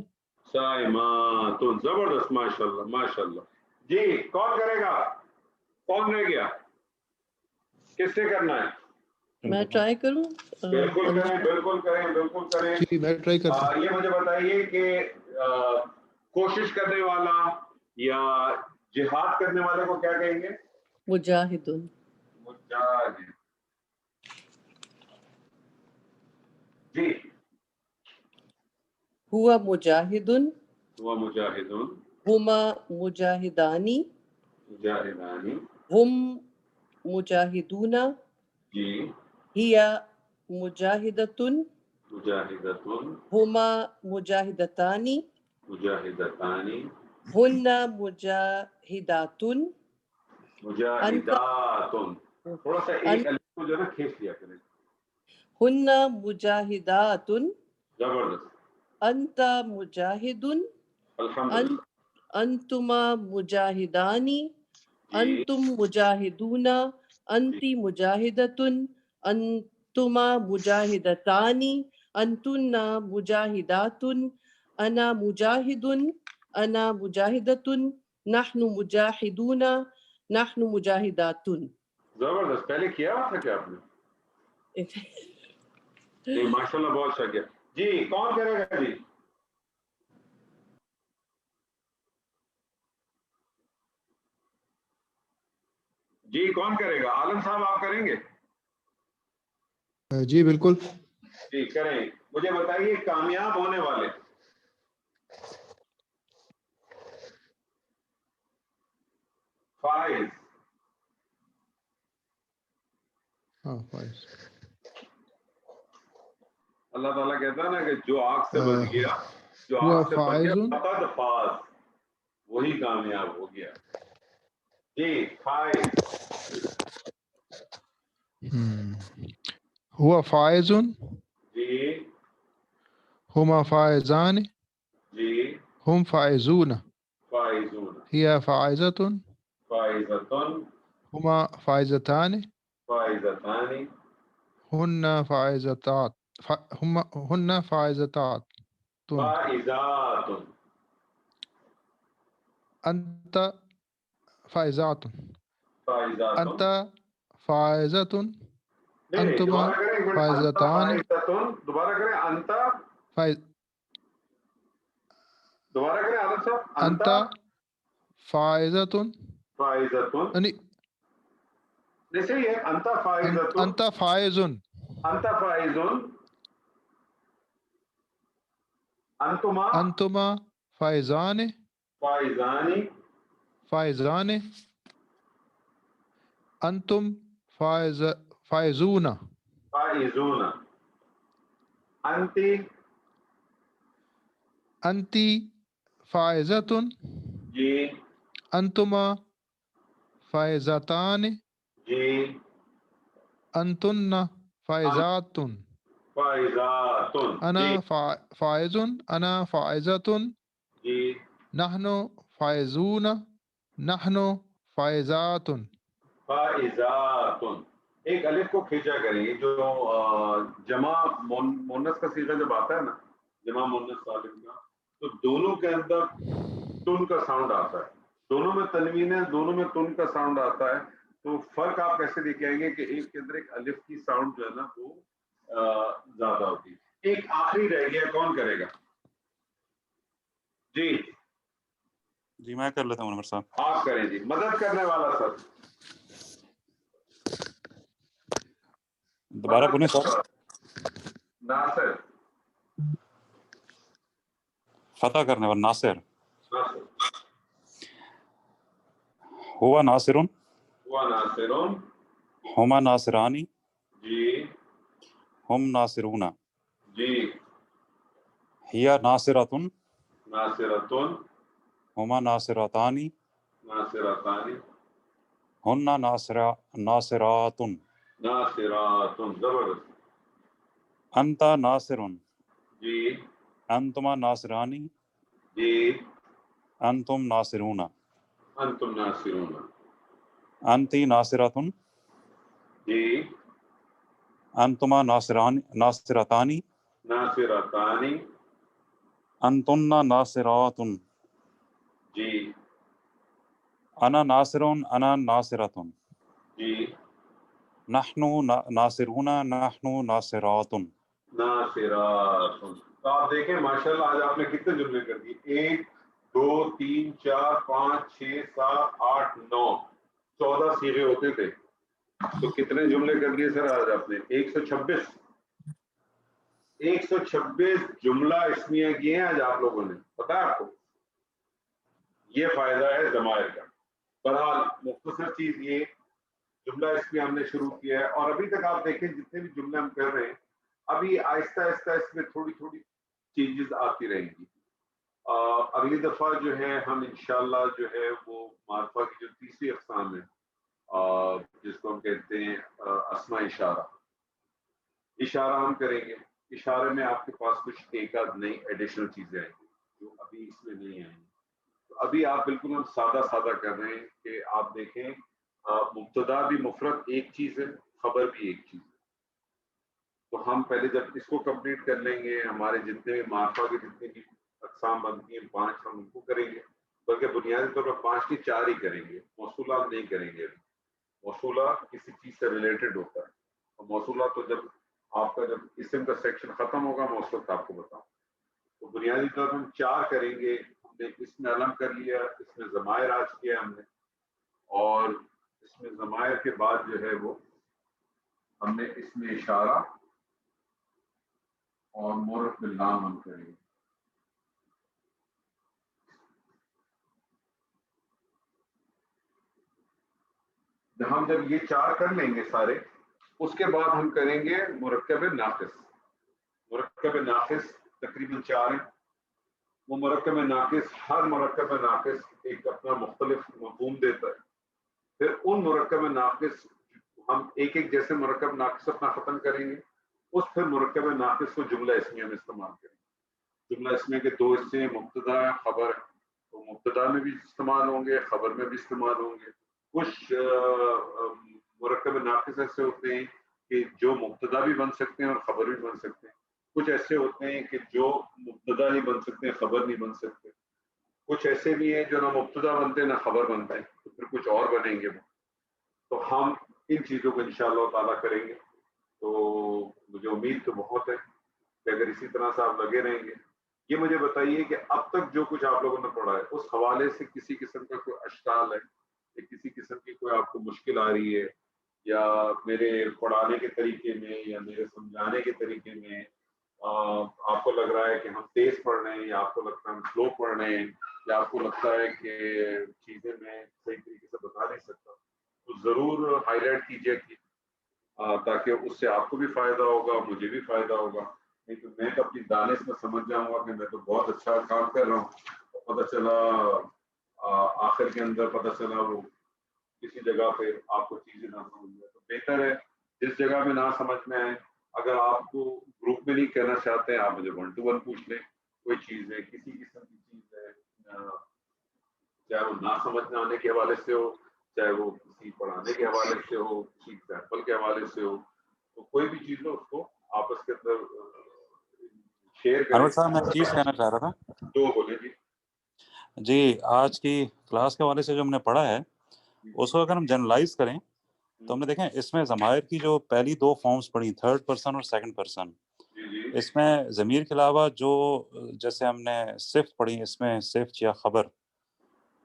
صائماتن. زبردست. ماشاء اللہ ماشاء اللہ. جی کون کرے گا؟ کون رہ گیا؟ کس سے کرنا ہے؟ میں ٹرائی کروں. بالکل کریں بالکل کریں بالکل کریں. جی میں ٹرائی کرتا ہوں. یہ مجھے بتائیے کہ کوشش کرنے والا یا جہاد کرنے والے کو کیا کہیں گے؟ مجاہدن. مجاہد. جی. ہوا مجاہدن. ہوا مجاہدن. ہما مجاہدانی. مجاہدانی. ہم مجاہدون. جی. ہیا مجاہدتن. مجاہدتن. ہما مجاہدتانی. مجاہدتانی. ہن مجاہداتن. مجاہداتن. تھوڑا سا ایک الف کو جو ہے نا کھینچ لیا کریں. ہن مجاہداتن. زبردست. انت مجاہدن. الحمدللہ. انتما مجاہدانی. انتم مجاہدون. انتی مجاہدتن. انتما مجاہدتانی. انتن مجاہداتن. انا مجاہدن. انا مجاہدتن. نحن مجاہدون. نحن مجاہداتن. زبردست. پہلے کیا ہوا تھا کیا آپ نے؟ نہیں ماشاءاللہ بہت اچھا کیا. جی کون کرے گا جی؟ جی کون کرے گا؟ عالم صاحب آپ کریں گے؟ جی بالکل. جی کریں. مجھے بتائیے کامیاب ہونے والے. فائز. ہاں فائز. اللہ تعالیٰ کہتا ہے نا کہ جو آگ سے بچ گیا، جو ہوا آگ سے بچ گیا فائزن. فقط فاز، وہی کامیاب ہو گیا. جی فائز. ہوا فائزن. جی ہما فائزان. جی ہم فائزون. فائزون. ہیا فائزتن. فائزتن. ہما فائزتان. فائزتانی. ہن فائزتات. ہن فائزتات. فائزات. انت فائزات. فائزات. انت فائزت. نہیں انتما دوبارہ کریں ایک منٹ. انت فائزتان. فائزتن. دوبارہ کریں. انت. فائز. دوبارہ کریں عالم صاحب. انت فائزت. فائزتن. یعنی نہیں صحیح ہے. انت فائزتن. انت فائزن. انت فائزن. انتما. انتما فائزان. فائزانی. فائزان. انتم فائزون. فائزون. انتی. انتی فائزت. جی انتما فائزتان. جی. انتن فائزات. فائزاتن. انا جی فائز. انا فائزت. جی. نحن فائزون. نحن فائزات. فائزاتن. ایک الف کو کھینچا کریں گے. جو جمع مونس کا صیغہ جب آتا ہے نا، جمع مونس سالم کا، تو دونوں کے اندر تن کا ساؤنڈ آتا ہے. دونوں میں تنوین ہے، دونوں میں تن کا ساؤنڈ آتا ہے. تو فرق آپ کیسے دیکھ آئیں گے کہ ایک کے اندر ایک الف کی ساؤنڈ جو ہے نا وہ زیادہ ہوتی ہے. ایک آخری رہ گیا، کون کرے گا؟ جی جی میں کر لیتا ہوں عمر صاحب. آپ کریں جی. مدد کرنے والا سر. دوبارہ بولیں سر. ناصر. فتح کرنے والا ناصر. ناصر. ہوا ناصرن. ہوا ناصرون. ہما ناصرانی. جی ہم ناصرون. جی. ہیا ناصرتن. ناصرتن. ہما ناصرتانی. ناصرتانی. ہن ناصراتن. ناصراتن. زبردست. انت ناصرن. جی انتما ناصرانی. جی. انتم ناصرون. انتم ناصرون. انتی ناصرتن. جی. انتما ناصرتانی. ناصرتانی. انتن ناصراتن. جی انا ناصرون. انا ناصرتن. جی. نحن ناصرون. نحن ناصراتن. ناصراتن. تو آپ دیکھیں ماشاءاللہ آج آپ نے کتنے جملے کر دیے؟ 1 2 3 4 5 6 7 8 9 14 صیغے ہوتے تھے، تو کتنے جملے کر دیے سر آج آپ نے؟ 126. 126 جملہ اسمیہ کیے ہیں آج آپ لوگوں نے. پتا ہے آپ کو؟ یہ فائدہ ہے ضمائر کا. بہرحال مختصر چیز یہ جملہ اسمیہ ہم نے شروع کیا ہے، اور ابھی تک آپ دیکھیں جتنے بھی جملے ہم کر رہے ہیں ابھی آہستہ آہستہ اس میں تھوڑی تھوڑی چینجز آتی رہیں گی. اگلی دفعہ جو ہے ہم انشاءاللہ جو ہے وہ معرفہ کی جو تیسری اقسام ہے جس کو ہم کہتے ہیں اسماء اشارہ، اشارہ ہم کریں گے. اشارے میں آپ کے پاس کچھ ایک آدھ نئی ایڈیشنل چیزیں آئیں گی جو ابھی اس میں نہیں آئیں گی. تو ابھی آپ بالکل ہم سادہ سادہ کر رہے ہیں کہ آپ دیکھیں مبتدا بھی مفرد ایک چیز ہے، خبر بھی ایک چیز ہے. تو ہم پہلے جب اس کو کمپلیٹ کر لیں گے ہمارے جتنے بھی معرفہ کے جتنے بھی اقسام بنتی ہیں 5 ہم ان کو کریں گے، بلکہ بنیادی طور پر 5 کی 4 ہی کریں گے. موصولات نہیں کریں گے. موصولہ کسی چیز سے ریلیٹڈ ہوتا ہے، اور موصولہ تو جب آپ کا جب اسم کا سیکشن ختم ہوگا میں اس وقت آپ کو بتاؤں. تو بنیادی طور پر ہم 4 کریں گے. ہم نے اس میں علم کر لیا, اس میں ضمائر آج کیا ہم نے, اور اس میں ضمائر کے بعد جو ہے وہ ہم نے اس میں اشارہ اور معرف باللام ہم کریں گے. ہم جب یہ 4 کر لیں گے سارے, اس کے بعد ہم کریں گے مرکب ناقص. مرکب ناقص تقریباً 4 ہیں. وہ مرکب ناقص, ہر مرکب ناقص ایک اپنا مختلف مفہوم دیتا ہے. پھر ان مرکب ناقص ہم ایک ایک جیسے مرکب ناقص اپنا ختم کریں گے. اس پھر مرکب ناقص کو جملہ اسمیہ میں استعمال کریں گے. جملہ اسمیہ کے 2 حصے ہیں, مبتدا خبر. تو مبتدا میں بھی استعمال ہوں گے, خبر میں بھی استعمال ہوں گے. کچھ مرکب ناقص ایسے ہوتے ہیں کہ جو مبتدا بھی بن سکتے ہیں اور خبر بھی بن سکتے ہیں. کچھ ایسے ہوتے ہیں کہ جو مبتدا نہیں بن سکتے ہیں, خبر نہیں بن سکتے. کچھ ایسے بھی ہیں جو نہ مبتدا بنتے ہیں نہ خبر بنتے ہیں, تو پھر کچھ اور بنیں گے. تو ہم ان چیزوں کو انشاءاللہ تعالیٰ کریں گے. تو مجھے امید تو بہت ہے کہ اگر اسی طرح سے آپ لگے رہیں گے. یہ مجھے بتائیے کہ اب تک جو کچھ آپ لوگوں نے پڑھا ہے اس حوالے سے کسی قسم کا کوئی اشکال ہے, کسی قسم کی کوئی آپ کو مشکل آ رہی ہے, یا میرے پڑھانے کے طریقے میں یا میرے سمجھانے کے طریقے میں آپ کو لگ رہا ہے کہ ہم تیز پڑھ رہے ہیں, یا آپ کو لگتا ہے ہم سلو پڑھ رہے ہیں, یا آپ کو لگتا ہے کہ چیزیں میں صحیح طریقے سے بتا نہیں سکتا, تو ضرور ہائی لائٹ کیجیے تاکہ اس سے آپ کو بھی فائدہ ہوگا, مجھے بھی فائدہ ہوگا. نہیں تو میں تو اپنی دانش میں سمجھ جاؤں گا کہ میں تو بہت اچھا کام کر رہا ہوں, پتہ چلا آخر کے اندر پتہ چلا وہ کسی جگہ پہ آپ کو چیزیں نہ سمجھ میں. تو بہتر ہے جس جگہ میں نہ سمجھ میں آئے, اگر آپ کو گروپ میں نہیں کہنا چاہتے ہیں آپ مجھے 1 to 1 پوچھ لیں. کوئی چیز ہے, کسی قسم کی چیز ہے, چاہے وہ نہ سمجھ میں آنے کے حوالے سے ہو, چاہے وہ کسی پڑھانے کے حوالے سے ہو, کسی ایگزامپل کے حوالے سے ہو, تو کوئی بھی چیز ہو اس کو آپس کے اندر شیئر کریں. انور صاحب میں ایک چیز کہنا چاہ رہا تھا. تو بولیں جی. جی آج کی کلاس کے حوالے سے جو ہم نے پڑھا ہے اس کو اگر ہم جنرلائز کریں تو ہم نے دیکھیں اس میں ضمائر کی جو پہلی 2 فارمز پڑھی, 3rd پرسن اور 2nd پرسن, اس میں ضمیر کے علاوہ جو جیسے ہم نے صفت پڑھی, اس میں صفت یا خبر,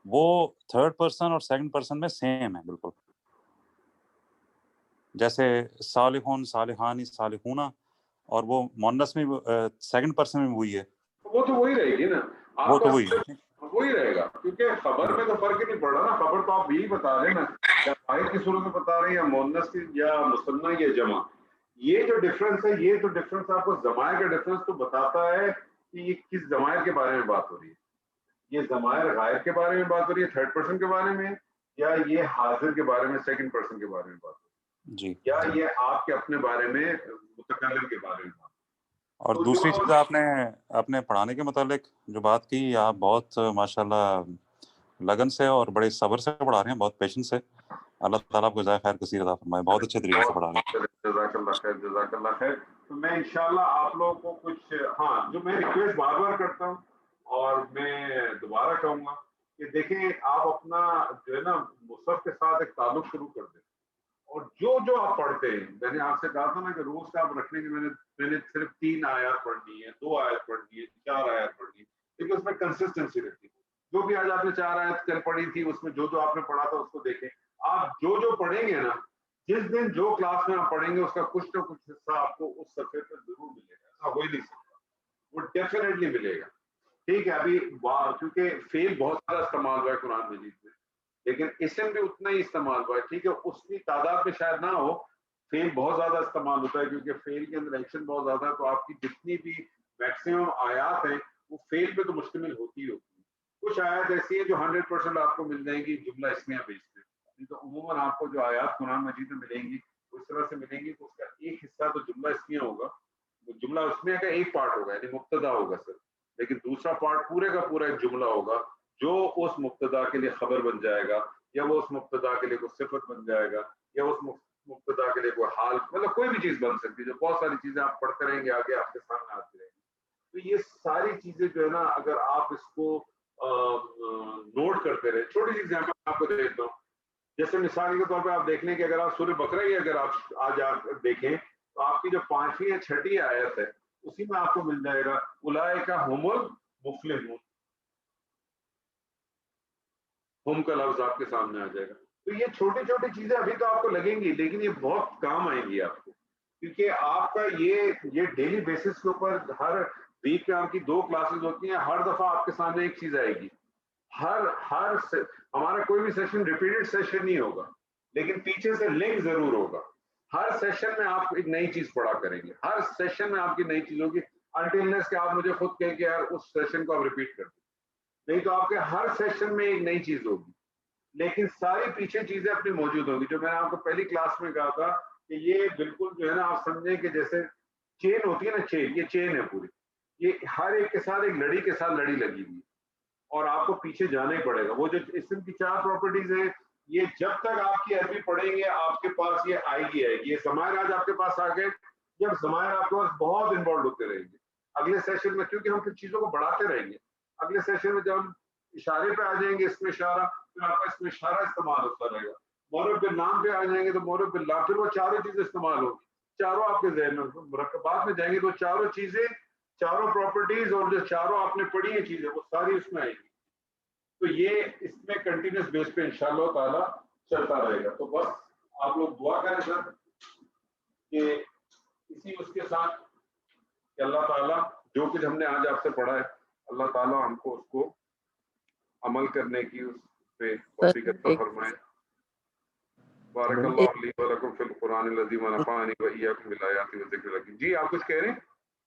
وہ 3rd پرسن اور 2nd پرسن میں سیم ہے بالکل. جیسے صالحون, صالحانی, صالحون, اور وہ مؤنث میں 2nd پرسن میں وہی ہے, وہ تو وہی رہے گی نا, وہ آپ تو کا وہی ہے. وہی رہے گا, کیونکہ خبر میں تو فرق ہی نہیں پڑ رہا نا. خبر تو آپ یہی بتا رہے ہیں نا, یا فاعل کی صورت میں بتا رہے ہیں, یا مؤنث کی, یا مثنیٰ, یا جمع. یہ جو ڈفرنس ہے, یہ تو ڈفرنس آپ کو ضمائر کا ڈفرنس تو بتاتا ہے کہ یہ کس ضمائر کے بارے میں بات ہو رہی ہے. یہ ضمائر غائب کے بارے میں بات ہو رہی ہے 3rd پرسن کے بارے میں, یا یہ حاضر کے بارے میں 2nd پرسن کے بارے میں بات ہو رہی ہے, جی, یا یہ آپ کے اپنے بارے میں متکلم کے بارے میں بات. اور دوسری چیز آپ نے اپنے پڑھانے کے متعلق جو بات کی, آپ بہت ماشاءاللہ لگن سے اور بڑے صبر سے پڑھا رہے ہیں, بہت پیشنس سے. اللہ تعالیٰ آپ کو جزائے خیر کثیر عطا فرمائے, بہت اچھے طریقے سے پڑھا رہے ہیں. جزاک اللہ خیر, جزاک اللہ خیر. تو میں انشاءاللہ آپ لوگوں کو کچھ, ہاں, جو میں ریکویسٹ بار بار کرتا ہوں اور میں دوبارہ کہوں گا کہ دیکھیں آپ اپنا جو ہے نا مصحف کے ساتھ ایک تعلق شروع کر دیں, اور جو آپ پڑھتے ہیں, میں نے آپ سے کہا تھا نا کہ روز کا آپ رکھنے کے, میں نے صرف 3 آیات پڑھنی ہے, 2 آیات پڑھنی ہے, 4 آیات پڑھنی ہے, لیکن اس میں کنسسٹنسی رہتی ہے. جو بھی آج آپ نے 4 آیات کل پڑھی تھی, اس میں جو آپ نے پڑھا تھا اس کو دیکھیں. آپ جو پڑھیں گے نا, جس دن جو کلاس میں آپ پڑھیں گے اس کا کچھ نہ کچھ حصہ آپ کو اس صفحے پہ ضرور ملے گا, ایسا ہو ہی نہیں سکتا, وہ ڈیفینیٹلی ملے گا. ٹھیک ہے, ابھی کیونکہ فیل بہت زیادہ استعمال ہوا ہے قرآن مجید میں, لیکن اسم بھی اتنا ہی استعمال ہوا ہے. ٹھیک ہے, اس کی تعداد میں شاید نہ ہو, فیل بہت زیادہ استعمال ہوتا ہے کیونکہ فیل کے اندر ایکشن بہت زیادہ ہے. تو آپ کی جتنی بھی میکسیمم آیات ہیں وہ فیل پہ تو مشتمل ہوتی ہی ہوتی ہیں. کچھ آیات ایسی ہیں جو 100% آپ کو مل جائیں گی جملہ اسمیہ بیس پہ. تو عموماً آپ کو جو آیات قرآن مجید میں ملیں گی اس طرح سے ملیں گی, تو اس کا ایک حصہ تو جملہ اسمیہ ہوگا, جملہ اسمیہ کا ایک پارٹ ہوگا, یعنی مبتدا ہوگا سر, لیکن دوسرا پارٹ پورے کا پورا ایک جملہ ہوگا جو اس مبتدا کے لیے خبر بن جائے گا, یا وہ اس مبتدا کے لیے کوئی صفت بن جائے گا, یا اس مبتدا کے لیے کوئی حال, مطلب کوئی بھی چیز بن سکتی ہے. جو بہت ساری چیزیں آپ پڑھتے رہیں گے آگے آپ کے سامنے آتی رہیں گی. تو یہ ساری چیزیں جو ہے نا, اگر آپ اس کو نوٹ کرتے رہے. چھوٹی سی ایگزامپل آپ کو دیتا ہوں, جیسے مثال کے طور پہ آپ دیکھ لیں کہ اگر آپ سورہ بقرہ ہی اگر آپ آج آپ دیکھیں تو آپ کی جو 5ویں یا 6ٹھی آیت ہے اسی میں آپ کو مل جائے گا اولئک هم المفلحون، ہم کا لفظ آپ کے سامنے آ جائے گا. تو یہ چھوٹی چھوٹی چیزیں ابھی تو آپ کو لگیں گی لیکن یہ بہت کام آئیں گی آپ کو، کیونکہ آپ کا یہ ڈیلی بیسس کے اوپر ہر ویک میں آپ کی 2 کلاسز ہوتی ہیں، ہر دفعہ آپ کے سامنے ایک چیز آئے گی. ہمارا کوئی بھی سیشن ریپیٹڈ سیشن نہیں ہوگا لیکن پیچھے سے لنک ضرور ہوگا. ہر سیشن میں آپ ایک نئی چیز پڑھا کریں گے، ہر سیشن میں آپ کی نئی چیز ہوگی انٹلنس کہ آپ مجھے خود کہیں کہ یار اس سیشن کو آپ ریپیٹ کر دیں، نہیں تو آپ کے ہر سیشن میں ایک نئی چیز ہوگی لیکن ساری پیچھے چیزیں اپنی موجود ہوں گی. جو میں نے آپ کو پہلی کلاس میں کہا تھا کہ یہ بالکل جو ہے نا آپ سمجھیں کہ جیسے چین ہوتی ہے نا، چین، یہ چین ہے پوری، یہ ہر ایک کے ساتھ ایک لڑی کے ساتھ لڑی لگی ہوئی ہے اور آپ کو پیچھے جانا ہی پڑے گا. وہ جو اسم کی 4 پراپرٹیز ہیں یہ جب تک آپ کی عربی پڑھیں گے آپ کے پاس یہ آئے گی. یہ ضمائر آج آپ کے پاس آ گئے، جب ضمائر آپ کے پاس بہت انوالو ہوتے رہیں گے اگلے سیشن میں، کیونکہ ہم پھر چیزوں کو بڑھاتے رہیں گے. اگلے سیشن میں جب ہم اشارے پہ آ جائیں گے، اس میں اشارہ، پھر آپ کا اس میں اشارہ استعمال ہوتا رہے گا. مورب بالنام پہ آ جائیں گے تو مورب باللام، پھر وہ چاروں چیزیں استعمال ہوگی، چاروں آپ کے ذہن میں مرکبات میں جائیں گے تو چاروں چیزیں، چاروں پراپرٹیز اور جو چاروں آپ نے پڑھی ہیں چیزیں وہ ساری اس میں آئیں گی. تو یہ اس میں کنٹینیوس بیس پہ انشاءاللہ تعالی چلتا رہے گا. تو بس آپ لوگ دعا کریں سر کہ اسی اس کے ساتھ کہ اللہ تعالیٰ جو کچھ ہم نے آج آپ سے پڑھا ہے اللہ تعالیٰ ہم کو اس کو عمل کرنے کی اس پہ توفیق عطا فرمائے. بارک اللہ لی و لکم فی القرآن العظیم ونفعنی و ایاکم بالآیات و ذکر الحکیم. جی آپ کچھ کہہ رہے ہیں؟